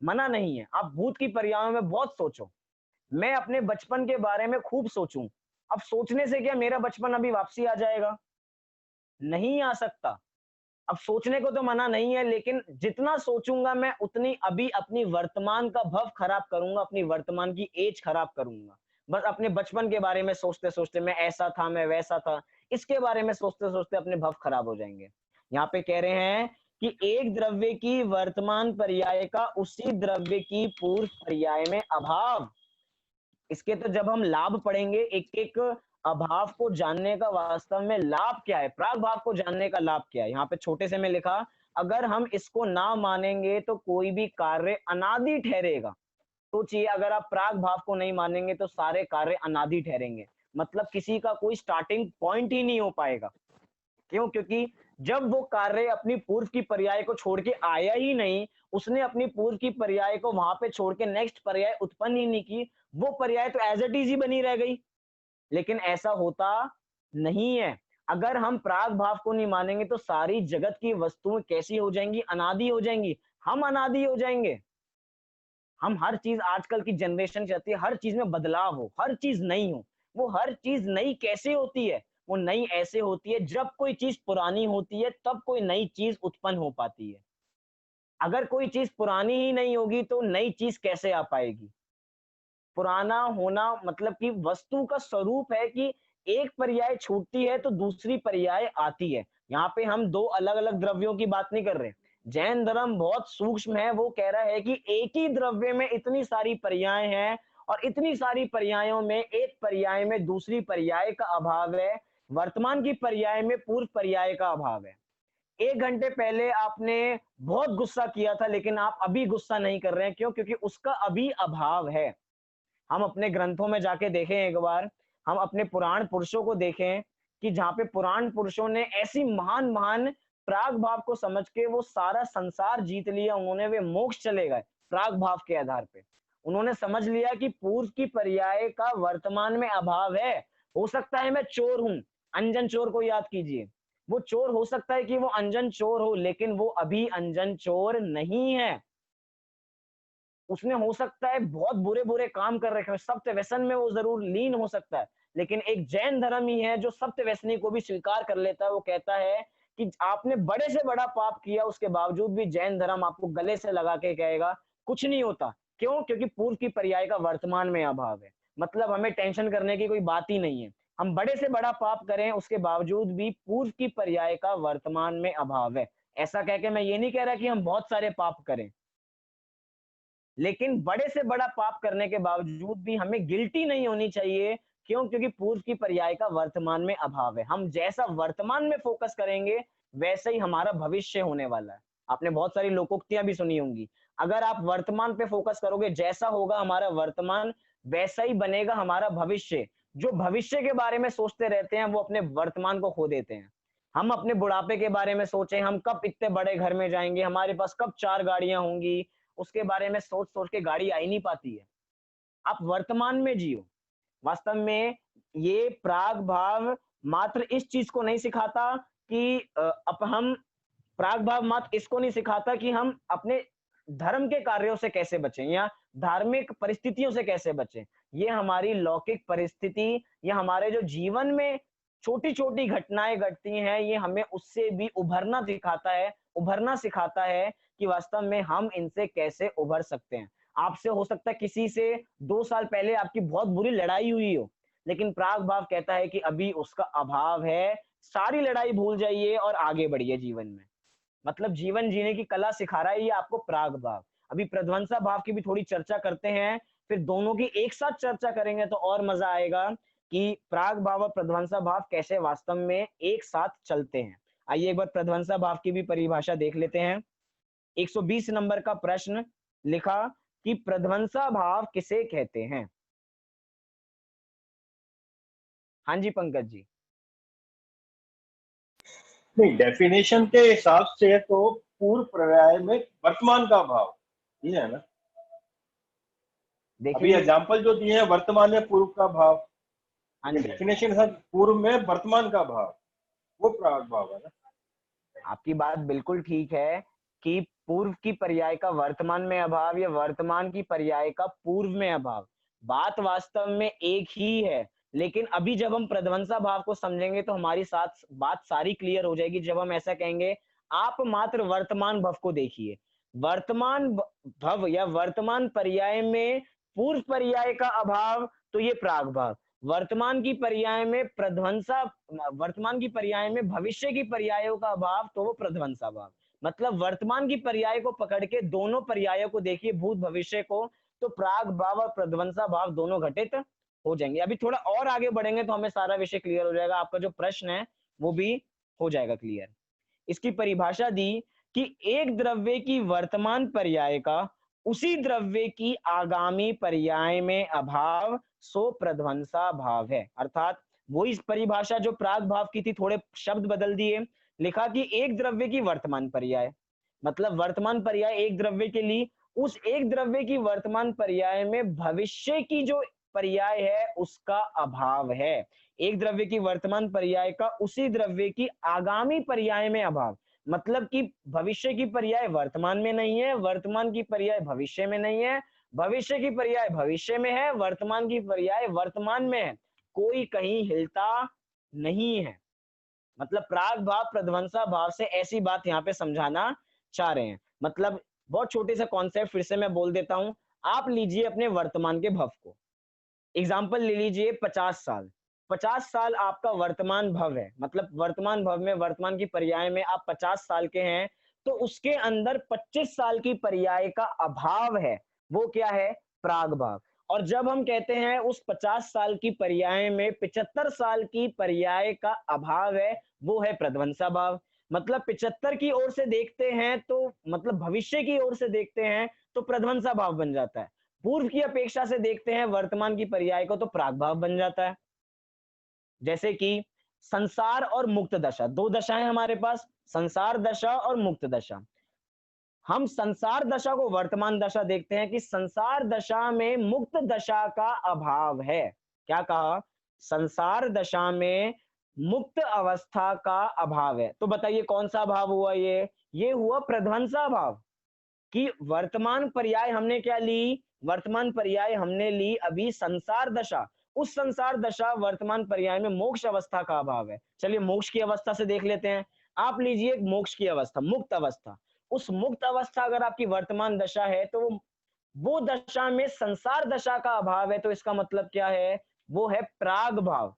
A: मना नहीं है, आप भूत की पर्यायों में बहुत सोचो। मैं अपने बचपन के बारे में खूब सोचूं, अब सोचने से क्या मेरा बचपन अभी वापसी आ जाएगा? नहीं आ सकता। अब सोचने को तो मना नहीं है, लेकिन जितना सोचूंगा मैं उतनी अभी अपनी वर्तमान का भव खराब करूंगा, अपनी वर्तमान की एज खराब करूंगा। बस अपने बचपन के बारे में सोचते सोचते, मैं ऐसा था, मैं वैसा था, इसके बारे में सोचते सोचते अपने भव खराब हो जाएंगे। यहाँ पे कह रहे हैं कि एक द्रव्य की वर्तमान पर्याय का उसी द्रव्य की पूर्व पर्याय में अभाव। इसके तो जब हम लाभ पढ़ेंगे, एक एक अभाव को जानने का वास्तव में लाभ क्या है, प्राग भाव को जानने का लाभ क्या है। यहाँ पे छोटे से में लिखा, अगर हम इसको ना मानेंगे तो कोई भी कार्य अनादि ठहरेगा। सोचिए, अगर आप प्राग भाव को नहीं मानेंगे तो सारे कार्य अनादि ठहरेंगे, मतलब किसी का कोई स्टार्टिंग पॉइंट ही नहीं हो पाएगा। क्यों? क्योंकि जब वो कार्य अपनी पूर्व की पर्याय को छोड़ के आया ही नहीं, उसने अपनी पूर्व की पर्याय को वहां पे छोड़ के नेक्स्ट पर्याय उत्पन्न ही नहीं की, वो पर्याय तो एज इट इज ही बनी रह गई। लेकिन ऐसा होता नहीं है। अगर हम प्राग भाव को नहीं मानेंगे तो सारी जगत की वस्तुएं कैसी हो जाएंगी? अनादि हो जाएंगी। हम अनादि हो जाएंगे। हम हर चीज, आजकल की जनरेशन चाहती है हर चीज में बदलाव हो, हर चीज नई हो। वो हर चीज नई कैसे होती है? वो नई ऐसे होती है जब कोई चीज पुरानी होती है तब कोई नई चीज उत्पन्न हो पाती है। अगर कोई चीज पुरानी ही नहीं होगी तो नई चीज कैसे आ पाएगी? पुराना होना मतलब कि वस्तु का स्वरूप है कि एक पर्याय छूटती है तो दूसरी पर्याय आती है। यहाँ पे हम दो अलग अलग द्रव्यों की बात नहीं कर रहे। जैन धर्म बहुत सूक्ष्म है, वो कह रहा है कि एक ही द्रव्य में इतनी सारी पर्याय हैं, और इतनी सारी पर्यायों में एक पर्याय में दूसरी पर्याय का अभाव है, वर्तमान की पर्याय में पूर्व पर्याय का अभाव है। 1 घंटे पहले आपने बहुत गुस्सा किया था, लेकिन आप अभी गुस्सा नहीं कर रहे हैं। क्यों? क्योंकि उसका अभी अभाव है। हम अपने ग्रंथों में जाके देखें एक बार, हम अपने पुराण पुरुषों को देखें कि जहाँ पे पुराण पुरुषों ने ऐसी महान महान प्राग भाव को समझ के वो सारा संसार जीत लिया, उन्होंने वे मोक्ष चले गए प्राग भाव के आधार पे। उन्होंने समझ लिया कि पूर्व की पर्याय का वर्तमान में अभाव है। हो सकता है मैं चोर हूं, अंजन चोर को याद कीजिए, वो चोर हो सकता है कि वो अंजन चोर हो, लेकिन वो अभी अंजन चोर नहीं है। उसने हो सकता है बहुत बुरे बुरे काम कर रखे हो, सप्त व्यसन में वो जरूर लीन हो सकता है, लेकिन एक जैन धर्म ही है जो सप्त व्यसनी को भी स्वीकार कर लेता है। वो कहता है कि आपने बड़े से बड़ा पाप किया, उसके बावजूद भी जैन धर्म आपको गले से लगा के कहेगा कुछ नहीं होता। क्यों? क्योंकि पूर्व की पर्याय का वर्तमान में अभाव है। मतलब हमें टेंशन करने की कोई बात ही नहीं है। हम बड़े से बड़ा पाप करें, उसके बावजूद भी पूर्व की पर्याय का वर्तमान में अभाव है। ऐसा कह के मैं ये नहीं कह रहा कि हम बहुत सारे पाप करें, लेकिन बड़े से बड़ा पाप करने के बावजूद भी हमें गिल्टी नहीं होनी चाहिए। क्यों? क्योंकि पूर्व की पर्याय का वर्तमान में अभाव है। हम जैसा वर्तमान में फोकस करेंगे, वैसे ही हमारा भविष्य होने वाला है। आपने बहुत सारी लोकोक्तियां भी सुनी होंगी। अगर आप वर्तमान पे फोकस करोगे, जैसा होगा हमारा वर्तमान, वैसा ही बनेगा हमारा भविष्य। जो भविष्य के बारे में सोचते रहते हैं, वो अपने वर्तमान को खो देते हैं। हम अपने बुढ़ापे के बारे में सोचें, हम कब इतने बड़े घर में जाएंगे, हमारे पास कब 4 गाड़ियां होंगी, उसके बारे में सोच सोच के गाड़ी आ ही नहीं पाती है। आप वर्तमान में जियो। वास्तव में ये प्राग भाव मात्र इस चीज को नहीं सिखाता कि अब हम प्राग भाव मात्र इसको नहीं सिखाता कि हम अपने धर्म के कार्यों से कैसे बचें या धार्मिक परिस्थितियों से कैसे बचें। ये हमारी लौकिक परिस्थिति या हमारे जो जीवन में छोटी छोटी घटनाएं घटती हैं, ये हमें उससे भी उभरना दिखाता है, उभरना सिखाता है कि वास्तव में हम इनसे कैसे उभर सकते हैं। आपसे हो सकता है किसी से 2 साल पहले आपकी बहुत बुरी लड़ाई हुई हो, लेकिन प्राग भाव कहता है कि अभी उसका अभाव है। सारी लड़ाई भूल जाइए और आगे बढ़िए जीवन में। मतलब जीवन जीने की कला सिखा रहा है ये आपको प्राग भाव। अभी प्रध्वंसा भाव की भी थोड़ी चर्चा करते हैं, फिर दोनों की एक साथ चर्चा करेंगे तो और मजा आएगा कि प्राग भाव और प्रध्वंसा भाव कैसे वास्तव में एक साथ चलते हैं। आइए एक बार प्रध्वंसा भाव की भी परिभाषा देख लेते हैं। 120 नंबर का प्रश्न लिखा कि प्रध्वंसा भाव किसे कहते हैं। हाँ जी पंकज जी।
C: नहीं, डेफिनेशन के हिसाब से तो पूर्व पर्याय में वर्तमान का भाव ये है ना। अभी
A: देखिए
C: एग्जांपल जो दिए हैं वर्तमान में पूर्व का भाव,
A: हाँ
C: ये
A: जी,
C: डेफिनेशन है पूर्व में वर्तमान का भाव, वो प्राग भाव है ना।
A: आपकी बात बिल्कुल ठीक है कि पूर्व की पर्याय का वर्तमान में अभाव या वर्तमान की पर्याय का पूर्व में अभाव, बात वास्तव में एक ही है। लेकिन अभी जब हम प्रध्वंसा भाव को समझेंगे तो हमारी साथ बात सारी क्लियर हो जाएगी। जब हम ऐसा कहेंगे, आप मात्र वर्तमान भव को देखिए। वर्तमान भव या वर्तमान पर्याय में पूर्व पर्याय का अभाव, तो ये प्राग भाव। वर्तमान की पर्याय में प्रध्वंसा, वर्तमान की पर्याय में भविष्य की पर्यायों का अभाव, तो वो प्रध्वंसा भाव। मतलब वर्तमान की पर्याय को पकड़ के दोनों पर्यायों को देखिए, भूत भविष्य को, तो प्राग भाव और प्रध्वंसा भाव दोनों घटित हो जाएंगे। अभी थोड़ा और आगे बढ़ेंगे तो हमें सारा विषय क्लियर हो जाएगा। आपका जो प्रश्न है वो भी हो जाएगा क्लियर। इसकी परिभाषा दी कि एक द्रव्य की वर्तमान पर्याय का उसी द्रव्य की आगामी पर्याय में अभाव, सो प्रध्वंसा भाव है। अर्थात वो इस परिभाषा जो प्राग भाव की थी, थोड़े शब्द बदल दिए। लिखा कि एक द्रव्य की वर्तमान पर्याय, मतलब वर्तमान पर्याय एक द्रव्य के लिए, उस एक द्रव्य की वर्तमान पर्याय में भविष्य की जो पर्याय है उसका अभाव है। एक द्रव्य की वर्तमान पर्याय का उसी द्रव्य की आगामी पर्याय में अभाव, मतलब कि भविष्य की पर्याय वर्तमान में नहीं है, वर्तमान की पर्याय भविष्य में नहीं है, भविष्य की पर्याय भविष्य में है, वर्तमान की पर्याय वर्तमान में है। कोई कहीं हिलता नहीं है। मतलब प्राग भाव प्रध्वंसा भाव से ऐसी बात यहाँ पे समझाना चाह रहे हैं। मतलब बहुत छोटे सा कॉन्सेप्ट फिर से मैं बोल देता हूं। आप लीजिए अपने वर्तमान के भव को, एग्जाम्पल ले लीजिए 50 साल। 50 साल आपका वर्तमान भव है, मतलब वर्तमान भव में वर्तमान की पर्याय में आप 50 साल के हैं, तो उसके अंदर 25 साल की पर्याय का अभाव है। वो क्या है? प्राग भाव। और जब हम कहते हैं उस 50 साल की पर्याय में 75 साल की पर्याय का अभाव है, वो है प्रध्वंसा भाव। मतलब 75 की ओर से देखते हैं तो, मतलब भविष्य की ओर से देखते हैं तो प्रध्वंसा भाव बन जाता है। पूर्व की अपेक्षा से देखते हैं वर्तमान की पर्याय को, तो प्राग भाव बन जाता है। जैसे कि संसार और मुक्त दशा, दो दशाएं हमारे पास, संसार दशा और मुक्त दशा। हम संसार दशा को वर्तमान दशा देखते हैं कि संसार दशा में मुक्त दशा का अभाव है। क्या कहा? संसार दशा में मुक्त अवस्था का अभाव है। तो बताइए कौन सा अभाव हुआ ये हुआ प्रध्वंसा भाव। कि वर्तमान पर्याय हमने क्या ली? वर्तमान पर्याय हमने ली अभी संसार दशा। उस संसार दशा वर्तमान पर्याय में मोक्ष अवस्था का अभाव है। चलिए मोक्ष की अवस्था से देख लेते हैं। आप लीजिए मोक्ष की अवस्था, मुक्त अवस्था। उस मुक्त अवस्था अगर आपकी वर्तमान दशा है तो वो दशा में संसार दशा का अभाव है। तो इसका मतलब क्या है? वो है प्राग भाव।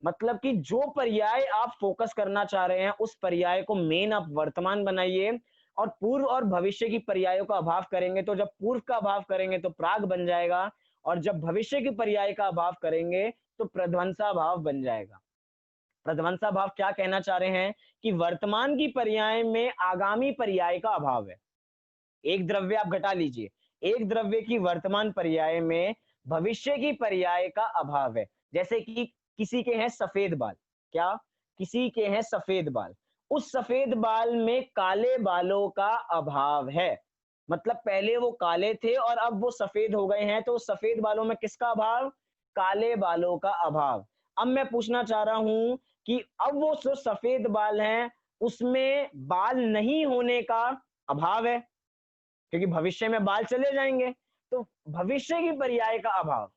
A: मतलब कि जो पर्याय आप फोकस करना चाह रहे हैं उस पर्याय को मेन आप वर्तमान बनाइए, और पूर्व और भविष्य की पर्यायों का अभाव करेंगे तो जब पूर्व का अभाव करेंगे तो प्राग बन जाएगा, और जब भविष्य की पर्याय का अभाव करेंगे तो प्रध्वंसा भाव बन जाएगा। प्रध्वंसा भाव क्या कहना चाह रहे हैं? कि वर्तमान की पर्याय में आगामी पर्याय का अभाव है। एक द्रव्य आप घटा लीजिए, एक द्रव्य की वर्तमान पर्याय में भविष्य की पर्याय का अभाव है। जैसे कि किसी के हैं सफेद बाल, क्या? किसी के हैं सफेद बाल, उस सफेद बाल में काले बालों का अभाव है। मतलब पहले वो काले थे और अब वो सफेद हो गए हैं, तो सफेद बालों में किसका अभाव? काले बालों का अभाव। अब मैं पूछना चाह रहा हूं कि अब वो जो सफेद बाल हैं उसमें बाल नहीं होने का अभाव है, क्योंकि भविष्य में बाल चले जाएंगे। तो भविष्य की पर्याय का अभाव,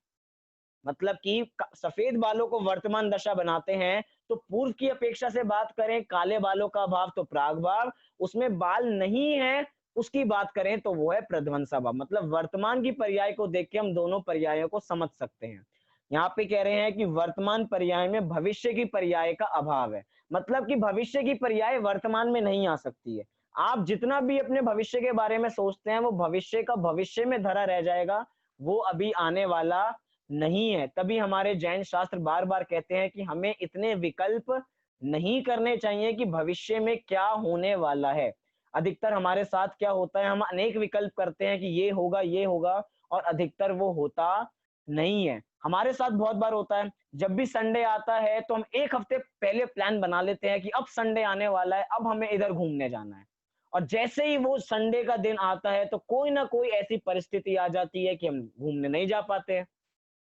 A: मतलब कि सफेद बालों को वर्तमान दशा बनाते हैं, तो पूर्व की अपेक्षा से बात करें काले बालों का अभाव तो प्राग भाव, उसमें बाल नहीं है उसकी बात करें तो वो है प्रध्वंसा भाव। मतलब वर्तमान की पर्याय को देख के हम दोनों पर्यायों को समझ सकते हैं। यहाँ पे कह रहे हैं कि वर्तमान पर्याय में भविष्य की पर्याय का अभाव है, मतलब कि भविष्य की पर्याय वर्तमान में नहीं आ सकती है। आप जितना भी अपने भविष्य के बारे में सोचते हैं वो भविष्य का भविष्य में धरा रह जाएगा, वो अभी आने वाला नहीं है। तभी हमारे जैन शास्त्र बार बार कहते हैं कि हमें इतने विकल्प नहीं करने चाहिए कि भविष्य में क्या होने वाला है। अधिकतर हमारे साथ क्या होता है, हम अनेक विकल्प करते हैं कि ये होगा, और अधिकतर वो होता नहीं है। हमारे साथ बहुत बार होता है, जब भी संडे आता है तो हम एक हफ्ते पहले प्लान बना लेते हैं कि अब संडे आने वाला है, अब हमें इधर घूमने जाना है। और जैसे ही वो संडे का दिन आता है तो कोई ना कोई ऐसी परिस्थिति आ जाती है कि हम घूमने नहीं जा पाते हैं।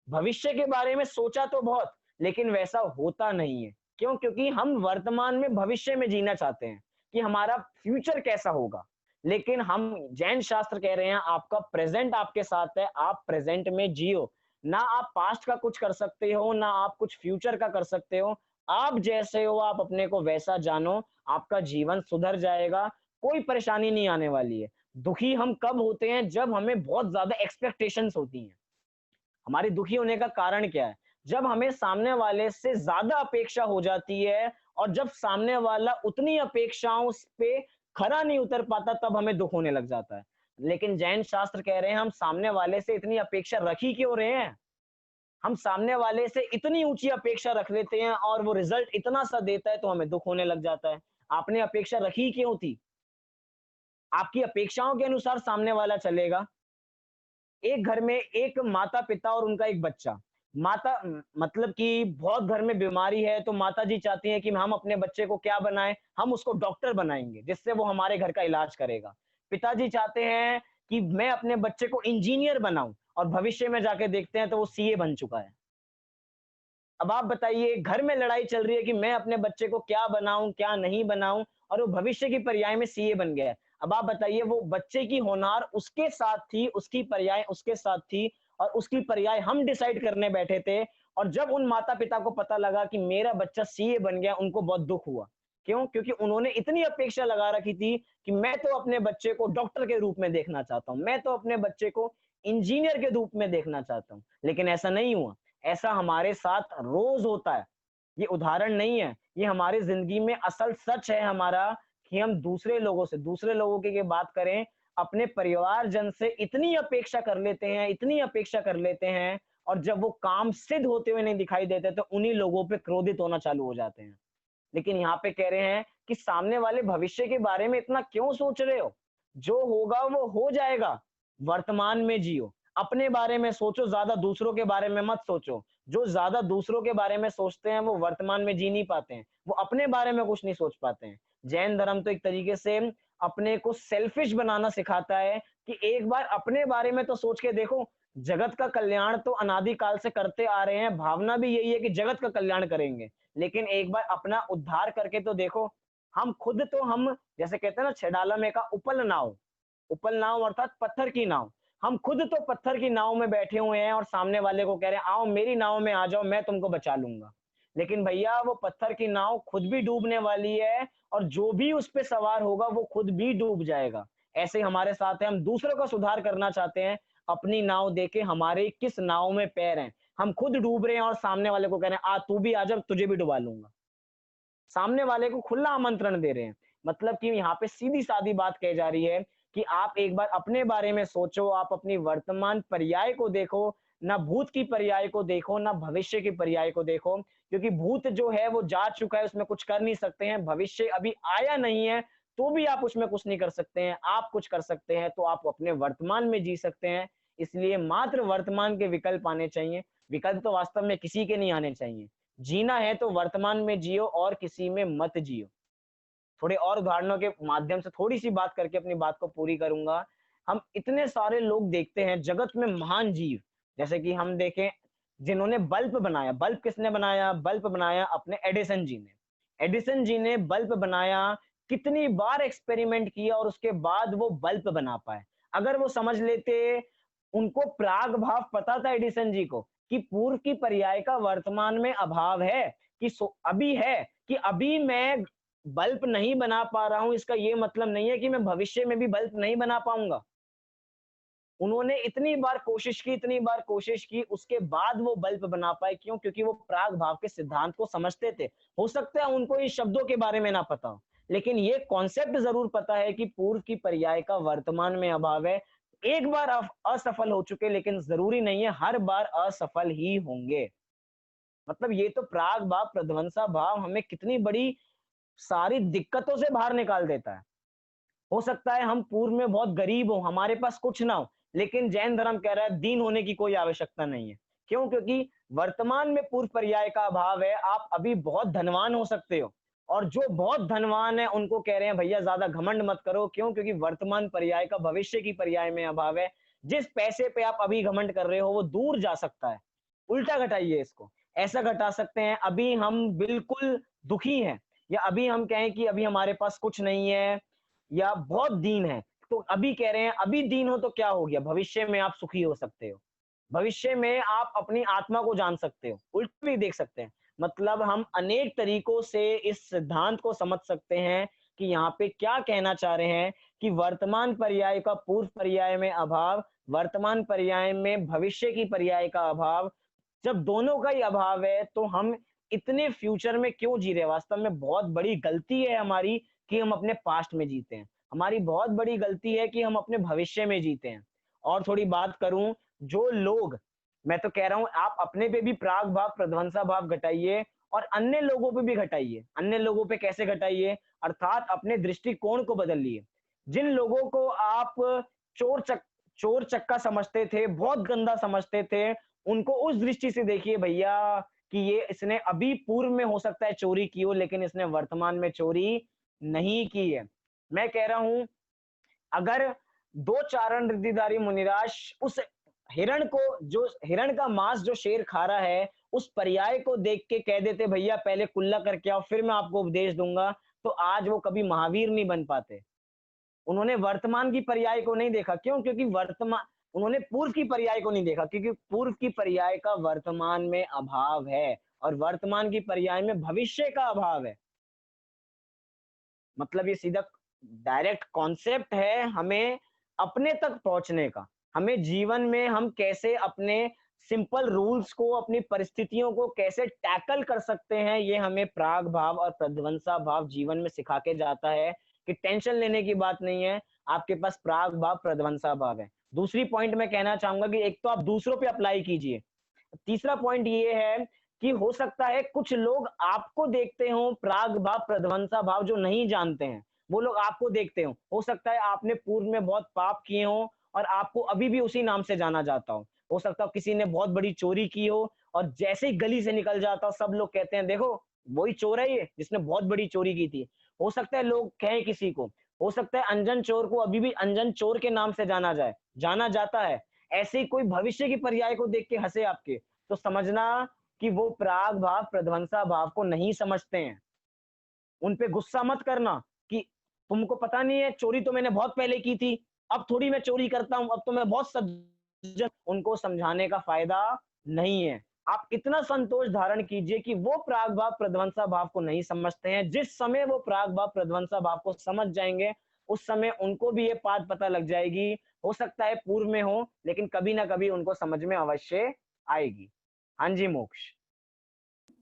A: भविष्य के बारे में सोचा तो बहुत, लेकिन वैसा होता नहीं है। क्यों? क्योंकि हम वर्तमान में भविष्य में जीना चाहते हैं कि हमारा फ्यूचर कैसा होगा। लेकिन हम जैन शास्त्र कह रहे हैं आपका प्रेजेंट आपके साथ है, आप प्रेजेंट में जियो। ना आप पास्ट का कुछ कर सकते हो, ना आप कुछ फ्यूचर का कर सकते हो। आप जैसे हो आप अपने को वैसा जानो, आपका जीवन सुधर जाएगा, कोई परेशानी नहीं आने वाली है। दुखी हम कब होते हैं? जब हमें बहुत ज्यादा एक्सपेक्टेशंस होती हैं। हमारे दुखी होने का कारण क्या है? जब हमें सामने वाले से ज्यादा अपेक्षा हो जाती है, और जब सामने वाला उतनी अपेक्षाओं पे खरा नहीं उतर पाता तब हमें दुख होने लग जाता है। लेकिन जैन शास्त्र कह रहे हैं हम सामने वाले से इतनी अपेक्षा रख ही क्यों रहे हैं? हम सामने वाले से इतनी ऊंची अपेक्षा रख लेते हैं और वो रिजल्ट इतना सा देता है तो हमें दुख होने लग जाता है। आपने अपेक्षा रखी क्यों थी? आपकी अपेक्षाओं के अनुसार सामने वाला चलेगा। एक घर में एक माता पिता और उनका एक बच्चा। माता मतलब कि बहुत घर में बीमारी है तो माता जी चाहती हैं कि हम अपने बच्चे को क्या बनाएं? हम उसको डॉक्टर बनाएंगे जिससे वो हमारे घर का इलाज करेगा। पिताजी चाहते हैं कि मैं अपने बच्चे को इंजीनियर बनाऊं, और भविष्य में जाके देखते हैं तो वो सीए बन चुका है। अब आप बताइए, घर में लड़ाई चल रही है कि मैं अपने बच्चे को क्या बनाऊं क्या नहीं बनाऊं, और वो भविष्य की पर्याय में सीए बन गया है। अब आप बताइए, वो बच्चे की होनार उसके साथ थी, उसकी पर्याय उसके साथ थी, और उसकी पर्याय हम डिसाइड करने बैठे थे। और जब उन माता पिता को पता लगा कि मेरा बच्चा सीए बन गया, उनको बहुत दुख हुआ। क्यों? क्योंकि उन्होंने इतनी अपेक्षा लगा रखी थी कि मैं तो अपने बच्चे को डॉक्टर के रूप में देखना चाहता हूं, मैं तो अपने बच्चे को इंजीनियर के रूप में देखना चाहता हूं। लेकिन ऐसा नहीं हुआ। ऐसा हमारे साथ रोज होता है। ये उदाहरण नहीं है, ये हमारी जिंदगी में असल सच है हमारा, कि हम दूसरे लोगों से, दूसरे लोगों की बात करें, अपने परिवारजन से इतनी अपेक्षा कर लेते हैं, इतनी अपेक्षा कर लेते हैं, और जब वो काम सिद्ध होते हुए नहीं दिखाई देते तो उन्हीं लोगों पे क्रोधित होना चालू हो जाते हैं। लेकिन यहाँ पे कह रहे हैं कि सामने वाले भविष्य के बारे में इतना क्यों सोच रहे हो? जो होगा वो हो जाएगा। वर्तमान में जियो, अपने बारे में सोचो, ज्यादा दूसरों के बारे में मत सोचो। जो ज्यादा दूसरों के बारे में सोचते हैं वो वर्तमान में जी नहीं पाते हैं, वो अपने बारे में कुछ नहीं सोच पाते हैं। जैन धर्म तो एक तरीके से अपने को सेल्फिश बनाना सिखाता है कि एक बार अपने बारे में तो सोच के देखो। जगत का कल्याण तो अनादिकाल से करते आ रहे हैं, भावना भी यही है कि जगत का कल्याण करेंगे। लेकिन एक बार अपना उद्धार करके तो देखो। हम खुद तो हम जैसे कहते हैं ना, छेडाला में का उपल नाव अर्थात पत्थर की नाव। हम खुद तो पत्थर की नाव में बैठे हुए हैं और सामने वाले को कह रहे हैं आओ मेरी नाव में आ जाओ, मैं तुमको बचा लूंगा। लेकिन भैया वो पत्थर की नाव खुद भी डूबने वाली है और जो भी उस पे सवार होगा वो खुद भी डूब जाएगा। ऐसे ही हमारे साथ है, हम दूसरों का सुधार करना चाहते हैं, अपनी नाव देके हमारे किस नाव में पैर हैं। हम खुद डूब रहे हैं और सामने वाले को कह रहे हैं आ तू भी आ जा, तुझे भी डुबा लूंगा। सामने वाले को खुला आमंत्रण दे रहे हैं। मतलब कि यहाँ पे सीधी सादी बात कही जा रही है कि आप एक बार अपने बारे में सोचो, आप अपनी वर्तमान पर्याय को देखो, ना भूत की पर्याय को देखो, ना भविष्य की पर्याय को देखो। क्योंकि भूत जो है वो जा चुका है, उसमें कुछ कर नहीं सकते हैं। भविष्य अभी आया नहीं है, तो भी आप उसमें कुछ नहीं कर सकते हैं। आप कुछ कर सकते हैं तो आप अपने वर्तमान में जी सकते हैं। इसलिए मात्र वर्तमान के विकल्प आने चाहिए। विकल्प तो वास्तव में किसी के नहीं आने चाहिए। जीना है तो वर्तमान में जियो और किसी में मत जियो। थोड़े और उदाहरणों के माध्यम से थोड़ी सी बात करके अपनी बात को पूरी करूंगा। हम इतने सारे लोग देखते हैं जगत में महान जीव, जैसे कि हम देखें जिन्होंने बल्ब बनाया। बल्ब किसने बनाया? बल्ब बनाया अपने एडिसन जी ने। एडिसन जी ने बल्ब बनाया, कितनी बार एक्सपेरिमेंट किया और उसके बाद वो बल्ब बना पाए। अगर वो समझ लेते, उनको प्राग भाव पता था एडिसन जी को कि पूर्व की पर्याय का वर्तमान में अभाव है, कि अभी है, कि अभी मैं बल्ब नहीं बना पा रहा हूं, इसका ये मतलब नहीं है कि मैं भविष्य में भी बल्ब नहीं बना पाऊंगा। उन्होंने इतनी बार कोशिश की, इतनी बार कोशिश की, उसके बाद वो बल्ब बना पाए। क्यों? क्योंकि वो प्राग भाव के सिद्धांत को समझते थे। हो सकता है उनको इन शब्दों के बारे में ना पता हो, लेकिन ये कॉन्सेप्ट जरूर पता है कि पूर्व की पर्याय का वर्तमान में अभाव है। एक बार असफल हो चुके, लेकिन जरूरी नहीं है हर बार असफल ही होंगे। मतलब ये तो प्राग भाव प्रध्वंसा भाव हमें कितनी बड़ी सारी दिक्कतों से बाहर निकाल देता है। हो सकता है हम पूर्व में बहुत गरीब हो, हमारे पास कुछ ना हो, लेकिन जैन धर्म कह रहा है दीन होने की कोई आवश्यकता नहीं है। क्यों? क्योंकि वर्तमान में पूर्व पर्याय का अभाव है। आप अभी बहुत धनवान हो सकते हो, और जो बहुत धनवान है उनको कह रहे हैं भैया ज्यादा घमंड मत करो। क्यों? क्योंकि वर्तमान पर्याय का भविष्य की पर्याय में अभाव है। जिस पैसे पे आप अभी घमंड कर रहे हो वो दूर जा सकता है। उल्टा घटाइए इसको, ऐसा घटा सकते हैं अभी हम बिल्कुल दुखी हैं, या अभी हम कहें कि अभी हमारे पास कुछ नहीं है, या बहुत दीन है। तो अभी कह रहे हैं अभी दीन हो तो क्या हो गया, भविष्य में आप सुखी हो सकते हो, भविष्य में आप अपनी आत्मा को जान सकते हो। उल्टा भी देख सकते हैं। मतलब हम अनेक तरीकों से इस सिद्धांत को समझ सकते हैं कि यहाँ पे क्या कहना चाह रहे हैं कि वर्तमान पर्याय का पूर्व पर्याय में अभाव, वर्तमान पर्याय में भविष्य की पर्याय का अभाव। जब दोनों का ही अभाव है तो हम इतने फ्यूचर में क्यों जी रहे हैं? वास्तव में बहुत बड़ी गलती है हमारी कि हम अपने पास्ट में जीते हैं। हमारी बहुत बड़ी गलती है कि हम अपने भविष्य में जीते हैं। और थोड़ी बात करूं, जो लोग, मैं तो कह रहा हूं आप अपने पे भी प्राग भाव प्रध्वंसा भाव घटाइए और अन्य लोगों पे भी घटाइए। अन्य लोगों पे कैसे घटाइए? अर्थात अपने दृष्टिकोण को बदलिए। जिन लोगों को आप चोर चक चोर चक्का समझते थे, बहुत गंदा समझते थे, उनको उस दृष्टि से देखिए भैया कि ये इसने अभी पूर्व में हो सकता है चोरी की हो, लेकिन इसने वर्तमान में चोरी नहीं की है। मैं कह रहा हूं अगर दो चारण रिद्धिधारी मुनिराज उस हिरण को, जो हिरण का मांस जो शेर खा रहा है, उस पर्याय को देख के कह देते भैया पहले कुल्ला करके आओ फिर मैं आपको उपदेश दूंगा, तो आज वो कभी महावीर नहीं बन पाते। उन्होंने वर्तमान की पर्याय को नहीं देखा। क्यों? क्योंकि वर्तमान, उन्होंने पूर्व की पर्याय को नहीं देखा, क्योंकि पूर्व की पर्याय का वर्तमान में अभाव है और वर्तमान की पर्याय में भविष्य का अभाव है। मतलब ये सीधा डायरेक्ट कॉन्सेप्ट है हमें अपने तक पहुंचने का। हमें जीवन में हम कैसे अपने सिंपल रूल्स को, अपनी परिस्थितियों को कैसे टैकल कर सकते हैं, ये हमें प्राग भाव और प्रध्वंसा भाव जीवन में सिखा के जाता है कि टेंशन लेने की बात नहीं है, आपके पास प्राग भाव प्रध्वंसा भाव है। दूसरी पॉइंट मैं कहना चाहूंगा कि एक तो आप दूसरों पे अप्लाई कीजिए। तीसरा पॉइंट ये है कि हो सकता है कुछ लोग आपको देखते हो प्राग भाव प्रध्वंसा भाव, जो नहीं जानते हैं वो लोग आपको देखते हो सकता है आपने पूर्व में बहुत पाप किए हो और आपको अभी भी उसी नाम से जाना जाता हो सकता है किसी ने बहुत बड़ी चोरी की हो और जैसे ही गली से निकल जाता हो सब लोग कहते हैं देखो वही चोर है ये जिसने बहुत बड़ी चोरी की थी। हो सकता है लोग कहें किसी को, हो सकता है अंजन चोर को अभी भी अंजन चोर के नाम से जाना जाता है। ऐसे ही कोई भविष्य की पर्याय को देख के हंसे आपके, तो समझना कि वो प्राग भाव प्रध्वंसा भाव को नहीं समझते हैं। उन पे गुस्सा मत करना कि तुमको पता नहीं है, चोरी तो मैंने बहुत पहले की थी, अब थोड़ी मैं चोरी करता हूँ, अब तो मैं बहुत सज्जन। उनको समझाने का फायदा नहीं है। आप इतना संतोष धारण कीजिए कि वो प्राग भाव प्रध्वंसा भाव को नहीं समझते हैं। जिस समय वो प्राग भाव प्रध्वंसा भाव को समझ जाएंगे, उस समय उनको भी ये बात पता लग जाएगी। हो सकता है पूर्व में हो, लेकिन कभी ना कभी उनको समझ में अवश्य आएगी। हाँ जी मोक्ष।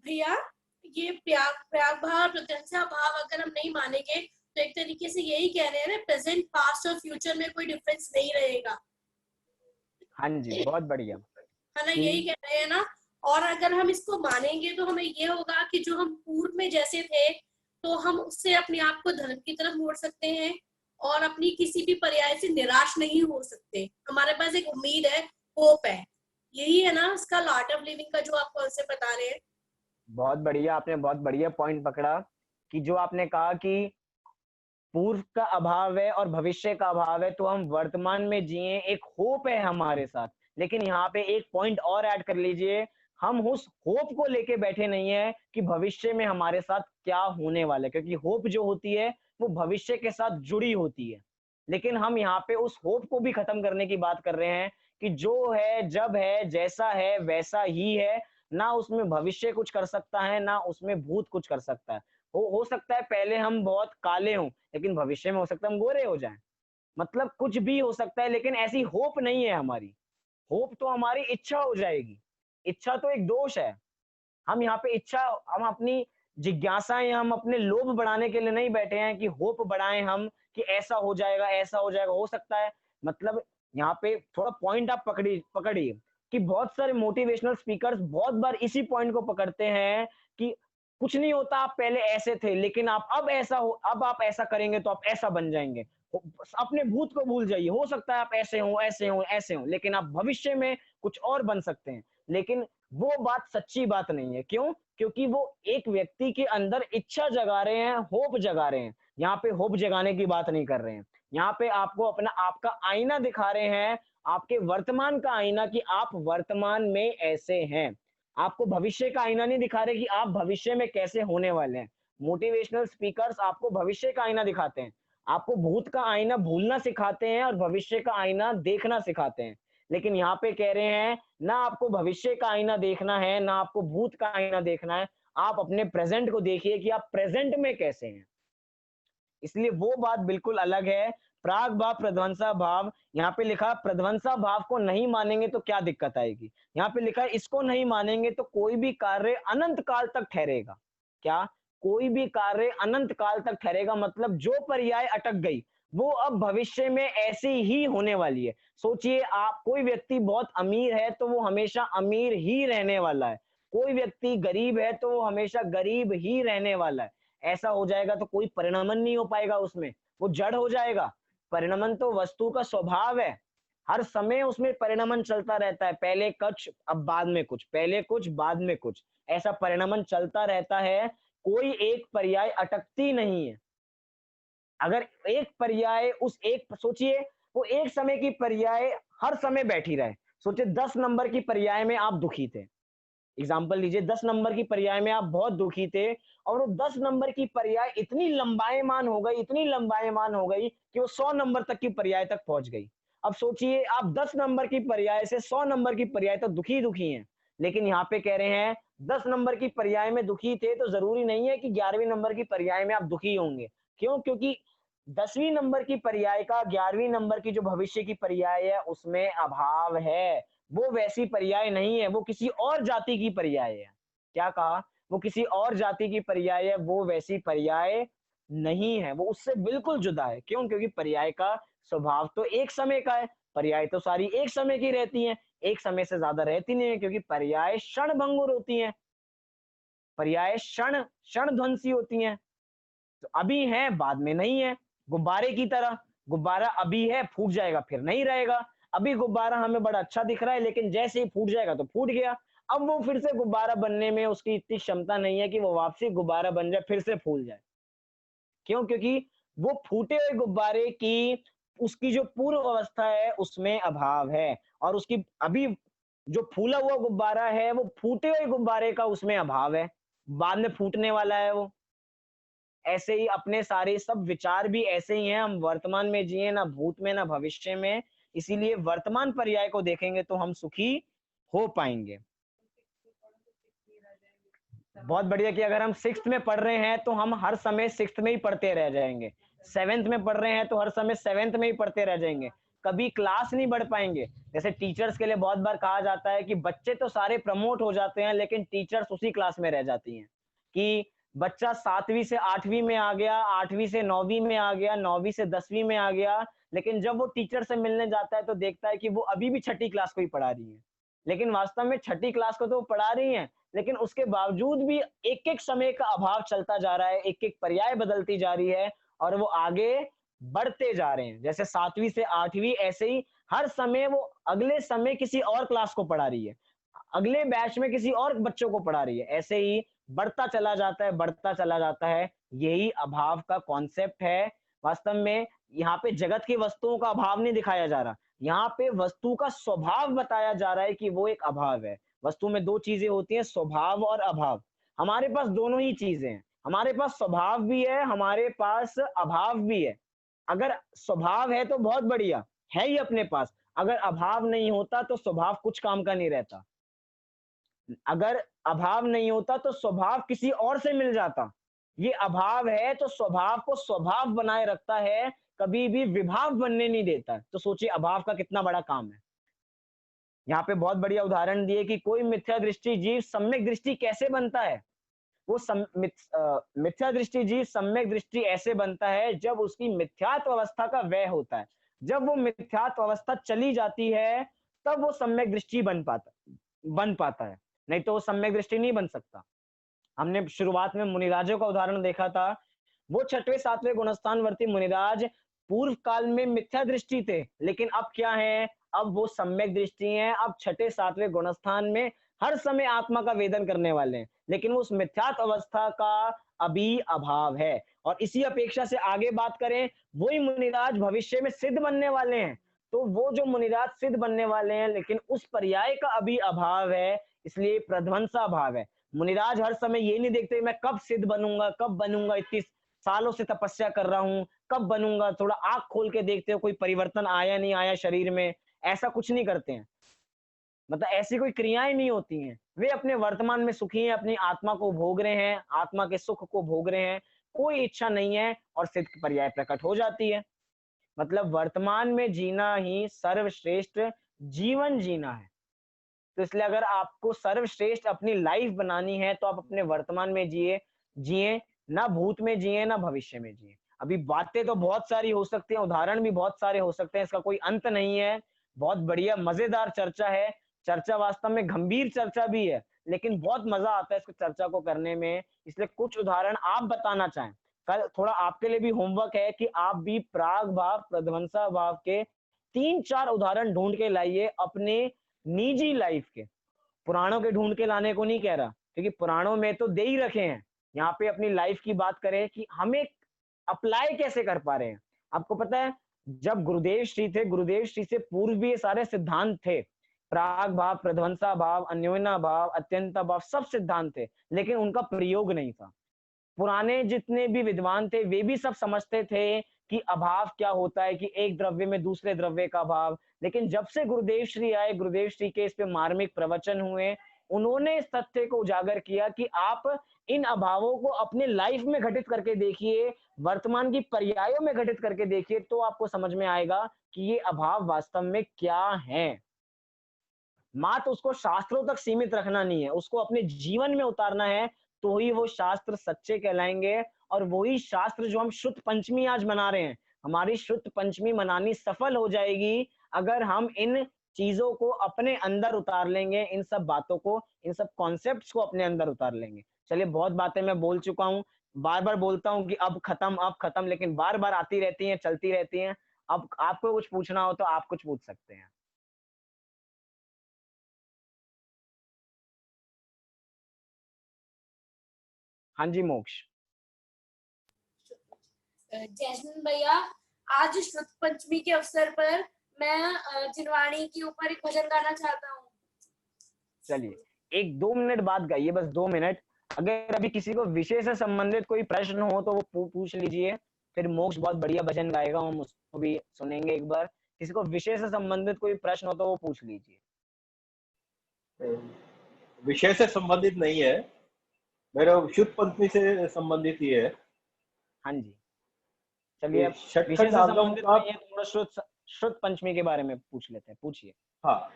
B: भैया ये प्रयाग प्रयाग भाव प्रत्यंसा भाव अगर हम नहीं मानेंगे तो एक तरीके से यही कह रहे हैं ना, प्रेजेंट पास्ट और फ्यूचर में कोई डिफरेंस नहीं रहेगा।
A: हाँ जी, बहुत बढ़िया।
B: है ना,
A: कि
B: यही कह रहे हैं ना। और अगर हम इसको मानेंगे तो हमें ये होगा कि जो हम पूर्व में जैसे थे तो हम उससे अपने आप को धर्म की तरफ मोड़ सकते हैं और अपनी किसी भी पर्याय से निराश नहीं हो सकते। हमारे पास एक उम्मीद है, होप है। यही है ना उसका आर्ट ऑफ लिविंग का जो आप कॉन्सेप्ट बता रहे हैं।
A: बहुत बढ़िया, आपने बहुत बढ़िया पॉइंट पकड़ा कि जो आपने कहा कि पूर्व का अभाव है और भविष्य का अभाव है, तो हम वर्तमान में जिए, एक होप है हमारे साथ। लेकिन यहाँ पे एक पॉइंट और ऐड कर लीजिए, हम उस होप को लेके बैठे नहीं है कि भविष्य में हमारे साथ क्या होने वाला है, क्योंकि होप जो होती है वो भविष्य के साथ जुड़ी होती है। लेकिन हम यहाँ पे उस होप को भी खत्म करने की बात कर रहे हैं कि जो है, जब है, जैसा है वैसा ही है। ना उसमें भविष्य कुछ कर सकता है, ना उसमें भूत कुछ कर सकता है। हो सकता है पहले हम बहुत काले हों, लेकिन भविष्य में हो सकता है हम गोरे हो जाएं। मतलब कुछ भी हो सकता है, लेकिन ऐसी होप नहीं है हमारी। होप तो हमारी इच्छा हो जाएगी। इच्छा तो एक दोष है। हम यहाँ पे इच्छा, हम अपनी जिज्ञासाएं, हम अपने लोभ बढ़ाने के लिए नहीं बैठे हैं कि होप बढ़ाएं हम कि ऐसा हो जाएगा, ऐसा हो जाएगा, हो सकता है। मतलब यहाँ पे थोड़ा पॉइंट आप पकड़िए कि बहुत सारे मोटिवेशनल स्पीकर्स बहुत बार इसी पॉइंट को पकड़ते हैं कि कुछ नहीं होता, आप पहले ऐसे थे, लेकिन आप अब ऐसा हो, अब आप ऐसा करेंगे तो आप ऐसा बन जाएंगे। अपने भूत को भूल जाइए, हो सकता है आप ऐसे हो, ऐसे हो, ऐसे हो, लेकिन आप भविष्य में कुछ और बन सकते हैं। लेकिन वो बात सच्ची बात नहीं है। क्यों? क्योंकि वो एक व्यक्ति के अंदर इच्छा जगा रहे हैं, होप जगा रहे हैं। यहाँ पे होप जगाने की बात नहीं कर रहे हैं। यहाँ पे आपको अपना आपका आईना दिखा रहे हैं, आपके वर्तमान का आईना, कि आप वर्तमान में ऐसे हैं। आपको भविष्य का आईना नहीं दिखा रहे कि आप भविष्य में कैसे होने वाले हैं। मोटिवेशनल स्पीकर्स आपको भविष्य का आईना दिखाते हैं, आपको भूत का आईना भूलना सिखाते हैं और भविष्य का आईना देखना सिखाते हैं। लेकिन यहाँ पे कह रहे हैं, ना आपको भविष्य का आईना देखना है, ना आपको भूत का आईना देखना है। आप अपने प्रेजेंट को देखिए कि आप प्रेजेंट में कैसे हैं। इसलिए वो बात बिल्कुल अलग है। प्राग भाव प्रध्वंसा भाव, यहाँ पे लिखा प्रध्वंसा भाव को नहीं मानेंगे तो क्या दिक्कत आएगी। यहाँ पे लिखा है इसको नहीं मानेंगे तो कोई भी कार्य अनंत काल तक ठहरेगा। क्या? कोई भी कार्य अनंत काल तक ठहरेगा, मतलब जो पर्याय अटक गई वो अब भविष्य में ऐसी ही होने वाली है। सोचिए, आप, कोई व्यक्ति बहुत अमीर है तो वो हमेशा अमीर ही रहने वाला है। कोई व्यक्ति गरीब है तो वो हमेशा गरीब ही रहने वाला है। ऐसा हो जाएगा तो कोई परिणमन नहीं हो पाएगा उसमें, वो जड़ हो जाएगा। परिणमन तो वस्तु का स्वभाव है, हर समय उसमें परिणमन चलता रहता है। पहले कुछ, अब बाद में कुछ, पहले कुछ, बाद में कुछ, ऐसा परिणमन चलता रहता है। कोई एक पर्याय अटकती नहीं है। अगर एक पर्याय, उस एक, सोचिए, वो एक समय की पर्याय हर समय बैठी रहे। सोचिए 10 नंबर की पर्याय में आप दुखी थे, एग्जाम्पल लीजिए, 10 नंबर की पर्याय में आप बहुत दुखी थे, और वो 10 नंबर की पर्याय इतनी लंबायमान हो गई, इतनी लंबायमान हो गई कि वो 100 नंबर तक की पर्याय तक पहुंच गई। अब सोचिए, आप 10 नंबर की पर्याय से 100 नंबर की पर्याय तक दुखी दुखी हैं। लेकिन यहाँ पे कह रहे हैं 10 नंबर की पर्याय में दुखी थे तो जरूरी नहीं है कि 11वीं नंबर की पर्याय में आप दुखी होंगे। क्यों? क्योंकि 10वीं नंबर की पर्याय का 11वीं नंबर की जो भविष्य की पर्याय है उसमें अभाव है। वो वैसी पर्याय नहीं है, वो किसी और जाति की पर्याय है। क्या कहा? वो किसी और जाति की पर्याय है, वो वैसी पर्याय नहीं है, वो उससे बिल्कुल जुदा है। क्यों? क्योंकि पर्याय का स्वभाव तो एक समय का है। पर्याय तो सारी एक समय की रहती हैं, एक समय से ज्यादा रहती नहीं है, क्योंकि पर्याय क्षण भंगुर होती हैं। पर्याय क्षण क्षण ध्वंसी होती हैं। तो अभी है, बाद में नहीं है। गुब्बारे की तरह, गुब्बारा अभी है, फूट जाएगा, फिर नहीं रहेगा। अभी गुब्बारा हमें बड़ा अच्छा दिख रहा है, लेकिन जैसे ही फूट जाएगा तो फूट गया। अब वो फिर से गुब्बारा बनने में उसकी इतनी क्षमता नहीं है कि वो वापसी गुब्बारा बन जाए, फिर से फूल जाए। क्यों? क्योंकि वो फूटे हुए गुब्बारे की, उसकी जो पूर्व अवस्था है उसमें अभाव है, और उसकी अभी जो फूला हुआ गुब्बारा है वो फूटे हुए गुब्बारे का उसमें अभाव है, बाद में फूटने वाला है वो। ऐसे ही अपने सारे सब विचार भी ऐसे ही हैं, हम वर्तमान में जिए ना भूत में ना भविष्य में, इसीलिए वर्तमान पर्याय को देखेंगे तो हम सुखी हो पाएंगे। बहुत बढ़िया कि अगर हम 6th में पढ़ रहे हैं तो हम हर समय 6th में ही पढ़ते रह जाएंगे, 7th में पढ़ रहे हैं तो हर समय 7th में ही पढ़ते रह जाएंगे, कभी क्लास नहीं बढ़ पाएंगे। जैसे टीचर्स के लिए बहुत बार कहा जाता है कि बच्चे तो सारे प्रमोट हो जाते हैं लेकिन टीचर्स उसी क्लास में रह जाती हैं, कि बच्चा 7वीं से 8वीं में आ गया, 8वीं से 9वीं में आ गया, 9वीं से 10वीं में आ गया, लेकिन जब वो टीचर से मिलने जाता है तो देखता है कि वो अभी भी 6ठी क्लास को ही पढ़ा रही है, लेकिन वास्तव में 6ठी क्लास को तो वो पढ़ा रही है, लेकिन उसके बावजूद भी एक एक समय का अभाव चलता जा रहा है, एक एक पर्याय बदलती जा रही है और वो आगे बढ़ते जा रहे हैं। जैसे 7वीं से 8वीं ऐसे ही हर समय वो अगले समय किसी और क्लास को पढ़ा रही है, अगले बैच में किसी और बच्चों को पढ़ा रही है, ऐसे ही बढ़ता चला जाता है, बढ़ता चला जाता है। यही अभाव का कॉन्सेप्ट है। वास्तव में यहाँ पे जगत की वस्तुओं का अभाव नहीं दिखाया जा रहा, यहाँ पे वस्तु का स्वभाव बताया जा रहा है कि वो एक अभाव है। वस्तु में दो चीजें होती हैं, स्वभाव और अभाव। हमारे पास दोनों ही चीजें हैं, हमारे पास स्वभाव भी है, हमारे पास अभाव भी है। अगर स्वभाव है तो बहुत बढ़िया है ही अपने पास, अगर अभाव नहीं होता तो स्वभाव कुछ काम का नहीं रहता। अगर अभाव नहीं होता तो स्वभाव किसी और से मिल जाता। ये अभाव है तो स्वभाव को स्वभाव बनाए रखता है, कभी भी विभाव बनने नहीं देता। तो सोचिए अभाव का कितना बड़ा काम है। यहाँ पे बहुत बढ़िया उदाहरण दिए कि कोई मिथ्या दृष्टि जीव सम्यक दृष्टि कैसे बनता है। वो मिथ्या दृष्टि जीव सम्यक दृष्टि ऐसे बनता है जब उसकी मिथ्यात्व अवस्था का व्यय होता है। जब वो मिथ्यात्व अवस्था चली जाती है तब वो सम्यक दृष्टि बन पाता है, नहीं तो वो सम्यक दृष्टि नहीं बन सकता। हमने शुरुआत में मुनिराजों का उदाहरण देखा था। वो 6वें 7वें गुणस्थानवर्ती मुनिराज पूर्व काल में मिथ्या दृष्टि थे, लेकिन अब क्या है, अब वो सम्यक दृष्टि है। अब 6ठे 7वें गुणस्थान में हर समय आत्मा का वेदन करने वाले हैं, लेकिन उस मिथ्यात्व अवस्था का अभी अभाव है। और इसी अपेक्षा से आगे बात करें, वही मुनिराज भविष्य में सिद्ध बनने वाले हैं। तो वो जो मुनिराज सिद्ध बनने वाले हैं, लेकिन उस पर्याय का अभी अभाव है, इसलिए प्रध्वंसा भाव है। मुनिराज हर समय ये नहीं देखते मैं कब सिद्ध बनूंगा, कब बनूंगा, इतनी सालों से तपस्या कर रहा हूं, कब बनूंगा। थोड़ा आंख खोल के देखते हो कोई परिवर्तन आया नहीं आया शरीर में, ऐसा कुछ नहीं करते हैं। मतलब ऐसी कोई क्रियाएं नहीं होती हैं। वे अपने वर्तमान में सुखी हैं, अपनी आत्मा को भोग रहे हैं, आत्मा के सुख को भोग रहे हैं, कोई इच्छा नहीं है और सिद्ध पर्याय प्रकट हो जाती है। मतलब वर्तमान में जीना ही सर्वश्रेष्ठ जीवन जीना है। तो इसलिए अगर आपको सर्वश्रेष्ठ अपनी लाइफ बनानी है तो आप अपने वर्तमान में जिए, जिए ना भूत में जिए ना भविष्य में जिए। अभी बातें तो बहुत सारी हो सकती हैं, उदाहरण भी बहुत सारे हो सकते हैं, इसका कोई अंत नहीं है। बहुत बढ़िया मजेदार चर्चा है, चर्चा वास्तव में गंभीर चर्चा भी है, लेकिन बहुत मजा आता है इसको चर्चा को करने में। इसलिए कुछ उदाहरण आप बताना चाहें, कल थोड़ा आपके लिए भी होमवर्क है कि आप भी प्राग भाव प्रध्वंसा भाव के 3-4 उदाहरण ढूंढ के लाइए अपने निजी लाइफ के। पुराणों के ढूंढ के लाने को नहीं कह रहा, क्योंकि पुराणों में तो दे ही रखे हैं। यहाँ पे अपनी लाइफ की बात करें कि हमें अप्लाई कैसे कर पा रहे हैं। आपको पता है जब गुरुदेव श्री थे, गुरुदेव श्री से पूर्व भी ये सारे सिद्धांत थे, प्राग भाव प्रध्वंसा भाव अन्योन्या भाव अत्यंत भाव, सब सिद्धांत थे, लेकिन उनका प्रयोग नहीं था। पुराने जितने भी विद्वान थे वे भी सब समझते थे कि अभाव क्या होता है, कि एक द्रव्य में दूसरे द्रव्य का अभाव। लेकिन जब से गुरुदेव श्री आए, गुरुदेव श्री के इस पे मार्मिक प्रवचन हुए, उन्होंने इस तथ्य को उजागर किया कि आप इन अभावों को अपने लाइफ में घटित करके देखिए, वर्तमान की पर्यायों में घटित करके देखिए, तो आपको समझ में आएगा कि ये अभाव वास्तव में क्या है। मात्र उसको शास्त्रों तक सीमित रखना नहीं है, उसको अपने जीवन में उतारना है, तो ही वो शास्त्र सच्चे कहलाएंगे। और वही शास्त्र जो हम शुद्ध पंचमी आज मना रहे हैं, हमारी शुद्ध पंचमी मनानी सफल हो जाएगी अगर हम इन चीजों को अपने अंदर उतार लेंगे, इन सब बातों को, इन सब कॉन्सेप्ट्स को अपने अंदर उतार लेंगे। चलिए बहुत बातें मैं बोल चुका हूँ, बार बार बोलता हूँ कि अब खत्म, लेकिन बार बार आती रहती हैं, चलती रहती हैं। अब आपको कुछ पूछना हो तो आप कुछ पूछ सकते हैं। हाँ जी मोक्ष।
B: जैस्मिन भैया, आज शुद्ध पंचमी के अवसर पर मैं जिनवाणी के ऊपर एक भजन गाना चाहता हूँ।
A: चलिए 1-2 मिनट बाद गाइए, बस 2 मिनट। अगर अभी किसी को विषय से संबंधित कोई प्रश्न हो तो वो पूछ लीजिए, फिर मोक्ष बहुत बढ़िया भजन गाएगा, हम उसको भी सुनेंगे एक बार। किसी को विषय से संबंधित कोई प्रश्न हो तो वो पूछ लीजिए।
C: विषय से संबंधित नहीं है, मेरा शुद्ध पंथी से संबंधित ही है।
A: हाँ जी, चलिए
C: ये
A: अब विषय
C: षटखंड
A: से
C: आगम
A: संबंधित
C: का,
A: नहीं है, थोड़ा श्रुत पंचमी के बारे में पूछ लेते हैं, पूछिए।
C: हाँ,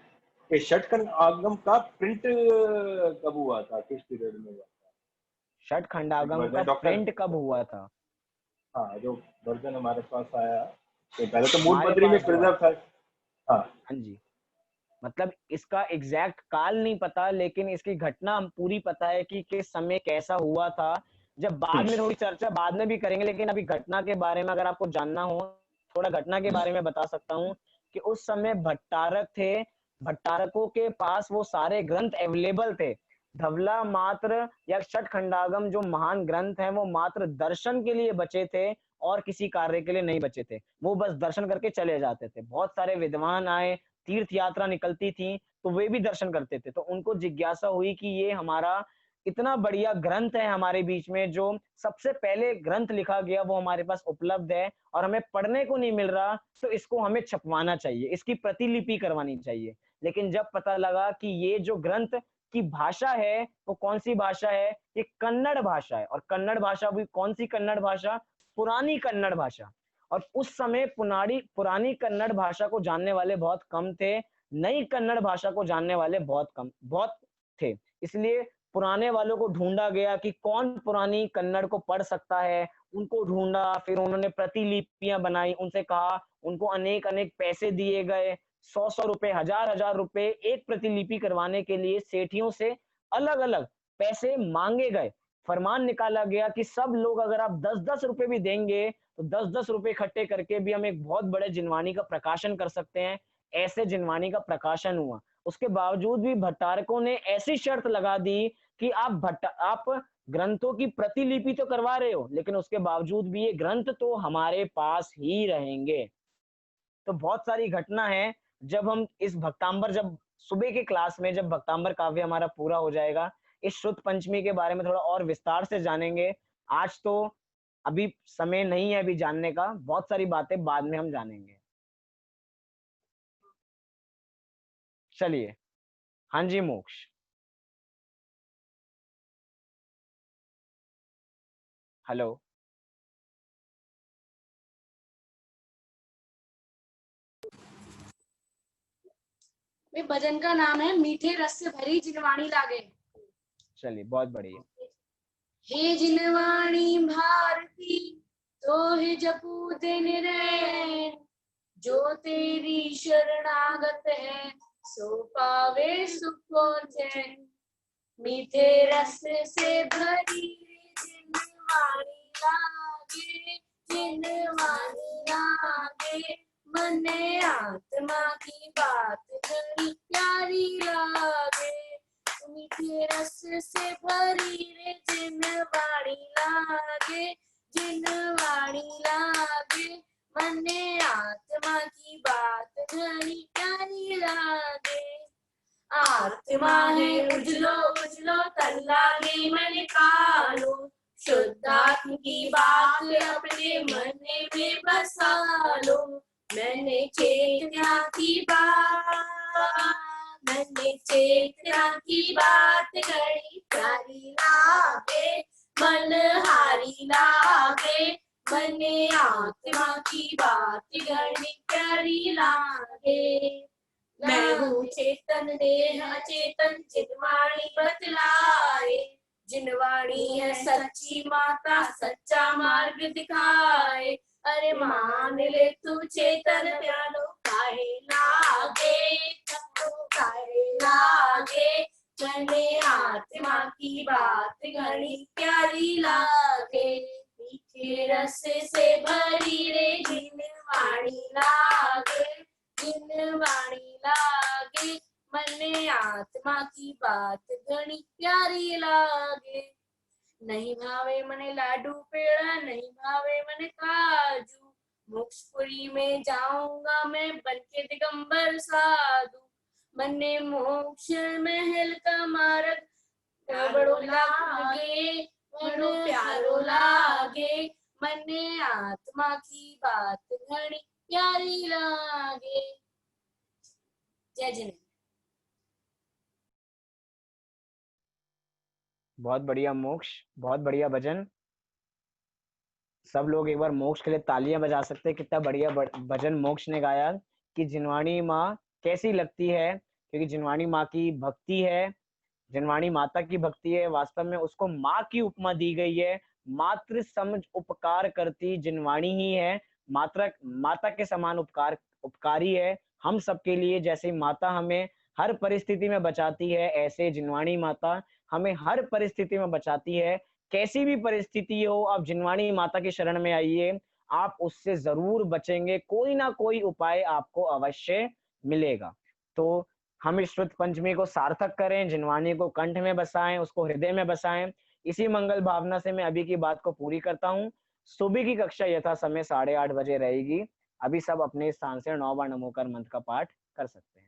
C: ये षटखंड आगम का प्रिंट कब हुआ था, किस पीरियड में हुआ था?
A: षट
C: एक
A: खंडागम का
C: वर्जन डॉक्टर,
A: प्रिंट कब हुआ था?
C: हाँ, जो वर्जन हमारे पास आया, तो पहले तो मूल
A: हमारे
C: पत्री में
A: पास जो
C: प्रिजर्व
A: आया,
C: था। हाँ,
A: हाँ जी, मतलब इसका एग्जैक्ट काल नहीं पता, लेकिन इसकी घटना हम पूरी पता है कि किस समय कैसा हुआ था। जब बाद में थोड़ी चर्चा बाद में भी करेंगे, लेकिन अभी घटना के बारे में अगर आपको जानना हो, थोड़ा घटना के बारे में बता सकता हूँ कि उस समय भट्टारक थे, भट्टारकों के पास वो सारे ग्रंथ अवेलेबल थे। धवला मात्र या षट खंडागम जो महान ग्रंथ हैं वो मात्र दर्शन के लिए बचे थे और किसी कार्य के लिए नहीं बचे थे। वो बस दर्शन करके चले जाते थे। बहुत सारे विद्वान आए, तीर्थ यात्रा निकलती थी तो वे भी दर्शन करते थे, तो उनको जिज्ञासा हुई कि ये हमारा इतना बढ़िया ग्रंथ है हमारे बीच में, जो सबसे पहले ग्रंथ लिखा गया वो हमारे पास उपलब्ध है और हमें पढ़ने को नहीं मिल रहा, तो इसको हमें छपवाना चाहिए, इसकी प्रतिलिपि करवानी चाहिए। लेकिन जब पता लगा कि ये जो ग्रंथ की भाषा है वो कौन सी भाषा है, ये कन्नड़ भाषा है, और कन्नड़ भाषा भी कौन सी कन्नड़ भाषा, पुरानी कन्नड़ भाषा। और उस समय पुरानी कन्नड़ भाषा को जानने वाले बहुत कम थे, नई कन्नड़ भाषा को जानने वाले बहुत थे। इसलिए पुराने वालों को ढूंढा गया कि कौन पुरानी कन्नड़ को पढ़ सकता है, उनको ढूंढा, फिर उन्होंने प्रतिलिपियां बनाई, उनसे कहा, उनको अनेक अनेक पैसे दिए गए, 100-100 रुपए, 1000-1000 रुपए एक प्रतिलिपि करवाने के लिए सेठियों से अलग अलग पैसे मांगे गए। फरमान निकाला गया कि सब लोग अगर आप 10-10 रुपए भी देंगे तो 10-10 रुपए इकट्ठे करके भी हम एक बहुत बड़े जिनवानी का प्रकाशन कर सकते हैं। ऐसे जिनवानी का प्रकाशन हुआ। उसके बावजूद भी भट्टारकों ने ऐसी शर्त लगा दी कि आप ग्रंथों की प्रतिलिपि तो करवा रहे हो, लेकिन उसके बावजूद भी ये ग्रंथ तो हमारे पास ही रहेंगे। तो बहुत सारी घटना है। जब हम इस भक्तांबर, जब सुबह के क्लास में जब भक्तांबर काव्य हमारा पूरा हो जाएगा, इस श्रुत पंचमी के बारे में थोड़ा और विस्तार से जानेंगे। आज तो अभी समय नहीं है अभी जानने का, बहुत सारी बातें बाद में हम जानेंगे। चलिए, हाँ जी मोक्ष। हेलो।
B: भजन का नाम है मीठे रस से भरी जिनवाणी लागे।
A: चलिए, बहुत बढ़िया।
B: हे जिनवाणी भारती, तो है जपू दिन रैन, जो तेरी शरणागत है, सो पावे सुख और चैन। मीठे रस से भरी जिनवाणी लागे, जिनवाणी लागे, मने आत्मा की बात घनी प्यारी लागे। मीठे रस से भरी रे जिनवाणी लागे, जिनवाणी लागे, मने आत्मा की बात घनी प्यारी लागे। आत्मा है उजलो उजलो, तन लागे मन कालो, शुद्धात्म की बात अपने मन में बसा लो। मैंने चेतना की बात, मैंने चेतना की बात गई प्यारी लागे, मन हारी लागे, मने आत्मा की बात गई प्यारी लागे। मैं हूँ चेतन देह अचेतन, जिनवाणी बतलाए, जिनवाणी है सच्ची माता, सच्चा मार्ग दिखाए। अरे मान ले तू चेतन प्यारो, काहे लागे काहे लागे, मने आत्मा की बात घनी प्यारी लागे। मीठे रस से भरी रे जिनवाणी लागे, जिनवाणी लागे, मने आत्मा की बात घनी प्यारी लागे। नहीं भावे मने लाडू पेड़ा, नहीं भावे मने काजू, मोक्षपुरी में जाऊंगा मैं बनके दिगंबर साधु। मन्ने मोक्ष महल का मार्ग बड़ो लागे, बड़ो प्यारो लागे, मन्ने आत्मा की बात घनी प्यारी लागे। जय जिनेन्द्र।
A: बहुत बढ़िया मोक्ष, बहुत बढ़िया भजन। सब लोग एक बार मोक्ष के लिए तालियां बजा सकते हैं। कितना बढ़िया भजन मोक्ष ने गाया कि जिनवाणी माँ कैसी लगती है, क्योंकि जिनवाणी माँ की भक्ति है, जिनवाणी माता की भक्ति है। वास्तव में उसको माँ की उपमा दी गई है। मातृ समझ उपकार करती जिनवाणी ही है। माता के समान उपकारी है हम सबके लिए। जैसे माता हमें हर परिस्थिति में बचाती है, ऐसे जिनवाणी माता हमें हर परिस्थिति में बचाती है। कैसी भी परिस्थिति हो, आप जिनवाणी माता की शरण में आइए, आप उससे जरूर बचेंगे। कोई ना कोई उपाय आपको अवश्य मिलेगा। तो हम इस श्रुत पंचमी को सार्थक करें, जिनवाणी को कंठ में बसाएं, उसको हृदय में बसाएं। इसी मंगल भावना से मैं अभी की बात को पूरी करता हूँ। सुबह की कक्षा यथा समय 8:30 बजे रहेगी। अभी सब अपने स्थान से 9 बार नमोकार मंत्र का पाठ कर सकते हैं।